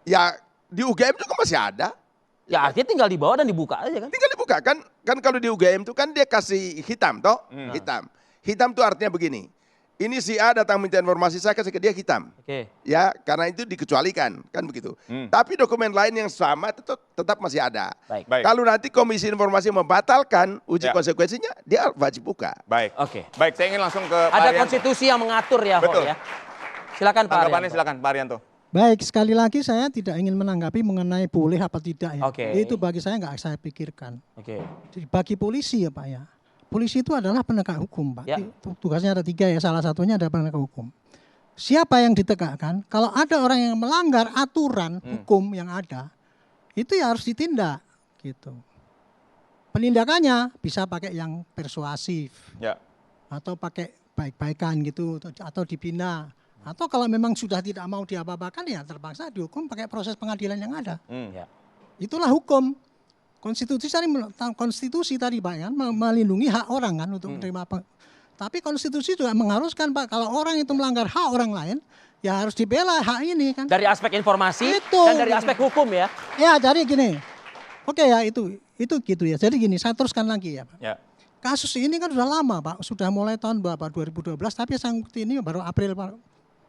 [SPEAKER 8] Ya di UGM juga masih ada.
[SPEAKER 7] Ya artinya tinggal dibawa dan dibuka aja kan?
[SPEAKER 8] Tinggal dibuka kan kalau di UGM itu kan dia kasih hitam toh, hitam. Hitam itu artinya begini. ini si A datang minta informasi, saya kasih ke dia hitam.
[SPEAKER 7] Oke.
[SPEAKER 8] Ya, karena itu dikecualikan, kan begitu. Tapi dokumen lain yang sama tetap masih ada.
[SPEAKER 7] Baik.
[SPEAKER 6] Baik.
[SPEAKER 8] Kalau nanti Komisi Informasi membatalkan uji
[SPEAKER 6] Ya.
[SPEAKER 8] konsekuensinya, dia wajib buka.
[SPEAKER 6] Baik.
[SPEAKER 7] Oke.
[SPEAKER 6] Baik, saya ingin langsung ke Pak
[SPEAKER 7] Ada
[SPEAKER 6] Arianto.
[SPEAKER 7] konstitusi yang mengatur ya, Ho,
[SPEAKER 6] Betul.
[SPEAKER 7] ya. Silakan Pak
[SPEAKER 6] Tanggapannya
[SPEAKER 7] Arianto.
[SPEAKER 6] silakan Pak Arianto.
[SPEAKER 11] Baik, sekali lagi saya tidak ingin menanggapi mengenai boleh apa tidak ya.
[SPEAKER 7] Oke.
[SPEAKER 11] Itu bagi saya nggak saya pikirkan.
[SPEAKER 7] Oke.
[SPEAKER 11] Jadi bagi polisi ya Pak ya. Polisi itu adalah penegak hukum Pak.
[SPEAKER 7] Ya.
[SPEAKER 11] Tugasnya ada 3 ya, salah satunya ada penegak hukum. Siapa yang ditegakkan? Kalau ada orang yang melanggar aturan hukum yang ada, itu ya harus ditindak gitu. Penindakannya bisa pakai yang persuasif
[SPEAKER 6] Ya.
[SPEAKER 11] atau pakai baik-baikan gitu atau dibina. Atau kalau memang sudah tidak mau diapa-apakan ya terpaksa dihukum pakai proses pengadilan yang ada.
[SPEAKER 7] Ya.
[SPEAKER 11] Itulah hukum. Konstitusi tadi Pak kan melindungi hak orang kan untuk menerima tapi konstitusi juga mengharuskan Pak kalau orang itu melanggar hak orang lain ya harus dibela hak ini kan.
[SPEAKER 7] Dari aspek informasi
[SPEAKER 11] Itu.
[SPEAKER 7] dan dari aspek hukum ya.
[SPEAKER 11] Ya jadi gini. Oke ya itu gitu ya. Jadi gini saya teruskan lagi ya Pak.
[SPEAKER 6] Ya.
[SPEAKER 11] Kasus ini kan sudah lama Pak. Sudah mulai tahun berapa 2012 tapi yang bukti ini baru April Pak,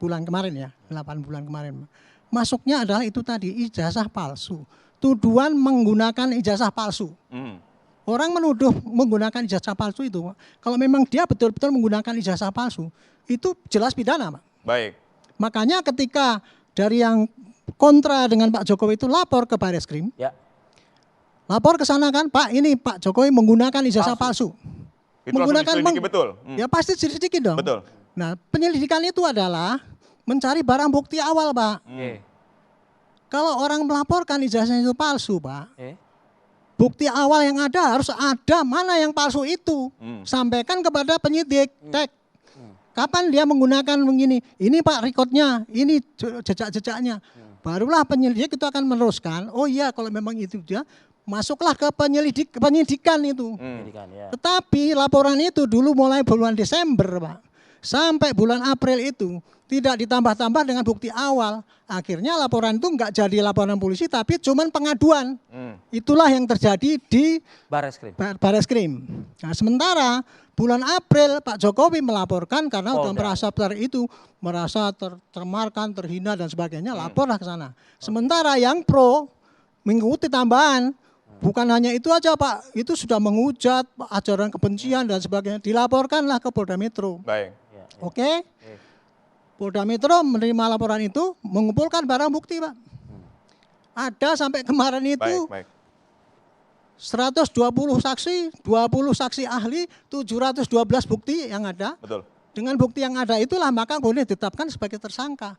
[SPEAKER 11] bulan kemarin ya. 8 bulan kemarin. Masuknya adalah itu tadi ijazah palsu. Tuduhan menggunakan ijazah palsu. Orang menuduh menggunakan ijazah palsu itu, kalau memang dia betul-betul menggunakan ijazah palsu, itu jelas pidana, Pak.
[SPEAKER 6] Baik.
[SPEAKER 11] Makanya ketika dari yang kontra dengan Pak Jokowi itu lapor ke Bareskrim,
[SPEAKER 7] Ya.
[SPEAKER 11] lapor ke sana kan, Pak ini Pak Jokowi menggunakan ijazah palsu.
[SPEAKER 6] Itu langsung diselidiki betul.
[SPEAKER 11] Ya pasti diselidiki dong.
[SPEAKER 6] Betul.
[SPEAKER 11] Nah penyelidikan itu adalah mencari barang bukti awal, Pak. Kalau orang melaporkan ijazahnya itu palsu, Pak, bukti awal yang ada harus ada mana yang palsu itu. Sampaikan kepada penyidik, cek. Kapan dia menggunakan begini? Ini Pak rekodnya, ini jejak-jejaknya. Barulah penyelidik itu akan meneruskan, oh iya kalau memang itu dia, masuklah ke penyidikan itu. Tetapi laporan itu dulu mulai bulan Desember, Pak. Sampai bulan April itu tidak ditambah-tambah dengan bukti awal. Akhirnya laporan itu enggak jadi laporan polisi tapi cuman pengaduan. Itulah yang terjadi di Bareskrim. Nah, sementara bulan April Pak Jokowi melaporkan karena udah merasa tercemarkan, terhina dan sebagainya, laporlah ke sana. Sementara yang pro mengikuti tambahan, bukan hanya itu aja Pak, itu sudah menghujat ajaran kebencian dan sebagainya, dilaporkanlah ke Polda Metro.
[SPEAKER 6] Baik.
[SPEAKER 11] Oke. Polda Metro menerima laporan itu, mengumpulkan barang bukti, Pak. Ada sampai kemarin itu 120 saksi, 20 saksi ahli, 712 bukti yang ada.
[SPEAKER 6] Betul.
[SPEAKER 11] Dengan bukti yang ada itulah maka boleh ditetapkan sebagai tersangka.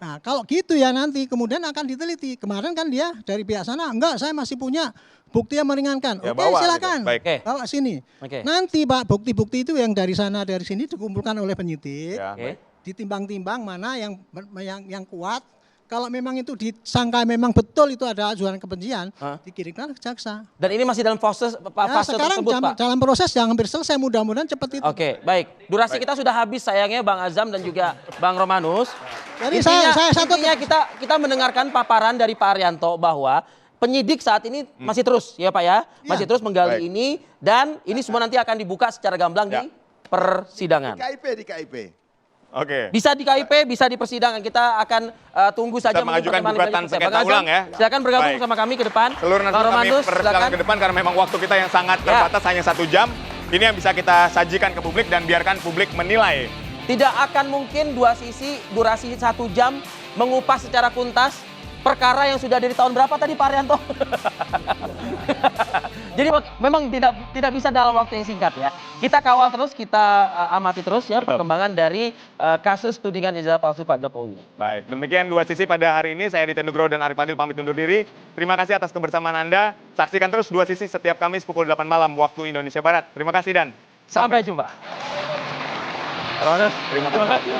[SPEAKER 11] Nah kalau gitu ya nanti kemudian akan diteliti. Kemarin kan dia dari pihak sana, enggak saya masih punya bukti yang meringankan.
[SPEAKER 6] Ya,
[SPEAKER 11] Oke
[SPEAKER 6] bawa,
[SPEAKER 11] silakan,
[SPEAKER 6] gitu. Baik.
[SPEAKER 11] bawa sini. Nanti Pak bukti-bukti itu yang dari sana dari sini dikumpulkan oleh penyidik.
[SPEAKER 6] Ya,
[SPEAKER 11] Ditimbang-timbang mana yang kuat. Kalau memang itu disangka memang betul itu ada ajuan kebencian, dikirimkan ke jaksa.
[SPEAKER 7] Dan ini masih dalam fase
[SPEAKER 11] sekarang
[SPEAKER 7] tersebut, Pak?
[SPEAKER 11] dalam proses yang hampir selesai, mudah-mudahan cepat itu.
[SPEAKER 7] Oke, baik. Durasi kita sudah habis sayangnya Bang Azam dan juga Bang Romanus.
[SPEAKER 11] Jadi intinya
[SPEAKER 7] kita mendengarkan paparan dari Pak Arianto bahwa penyidik saat ini masih terus ya Pak ya, masih terus menggali ini dan ini semua nanti akan dibuka secara gamblang di persidangan.
[SPEAKER 8] Di KIP.
[SPEAKER 6] Oke.
[SPEAKER 7] Bisa di KIP, bisa di persidangan. Kita akan tunggu saja.
[SPEAKER 6] Kita mengajukan gugatan sengketa ulang ya.
[SPEAKER 7] Silakan bergabung sama kami ke depan.
[SPEAKER 6] Seluruh narasumber kami persilakan ke depan karena memang waktu kita yang sangat terbatas, hanya 1 jam. Ini yang bisa kita sajikan ke publik dan biarkan publik menilai.
[SPEAKER 7] Tidak akan mungkin dua sisi durasi 1 jam mengupas secara tuntas perkara yang sudah dari tahun berapa tadi Pak Arianto? Jadi memang tidak bisa dalam waktu yang singkat ya. Kita kawal terus, kita amati terus ya perkembangan dari kasus tudingan ijazah palsu Pak Jokowi.
[SPEAKER 6] Baik, demikian dua sisi pada hari ini. Saya Aditya Nugroho dan Arif Fadil pamit undur diri. Terima kasih atas kebersamaan Anda. Saksikan terus dua sisi setiap Kamis pukul 8 malam waktu Indonesia Barat. Terima kasih dan
[SPEAKER 7] sampai jumpa.
[SPEAKER 6] Terima kasih.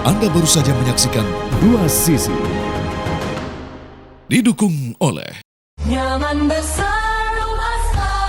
[SPEAKER 1] Anda baru saja menyaksikan Dua Sisi. Didukung oleh
[SPEAKER 2] Nyaman bersama.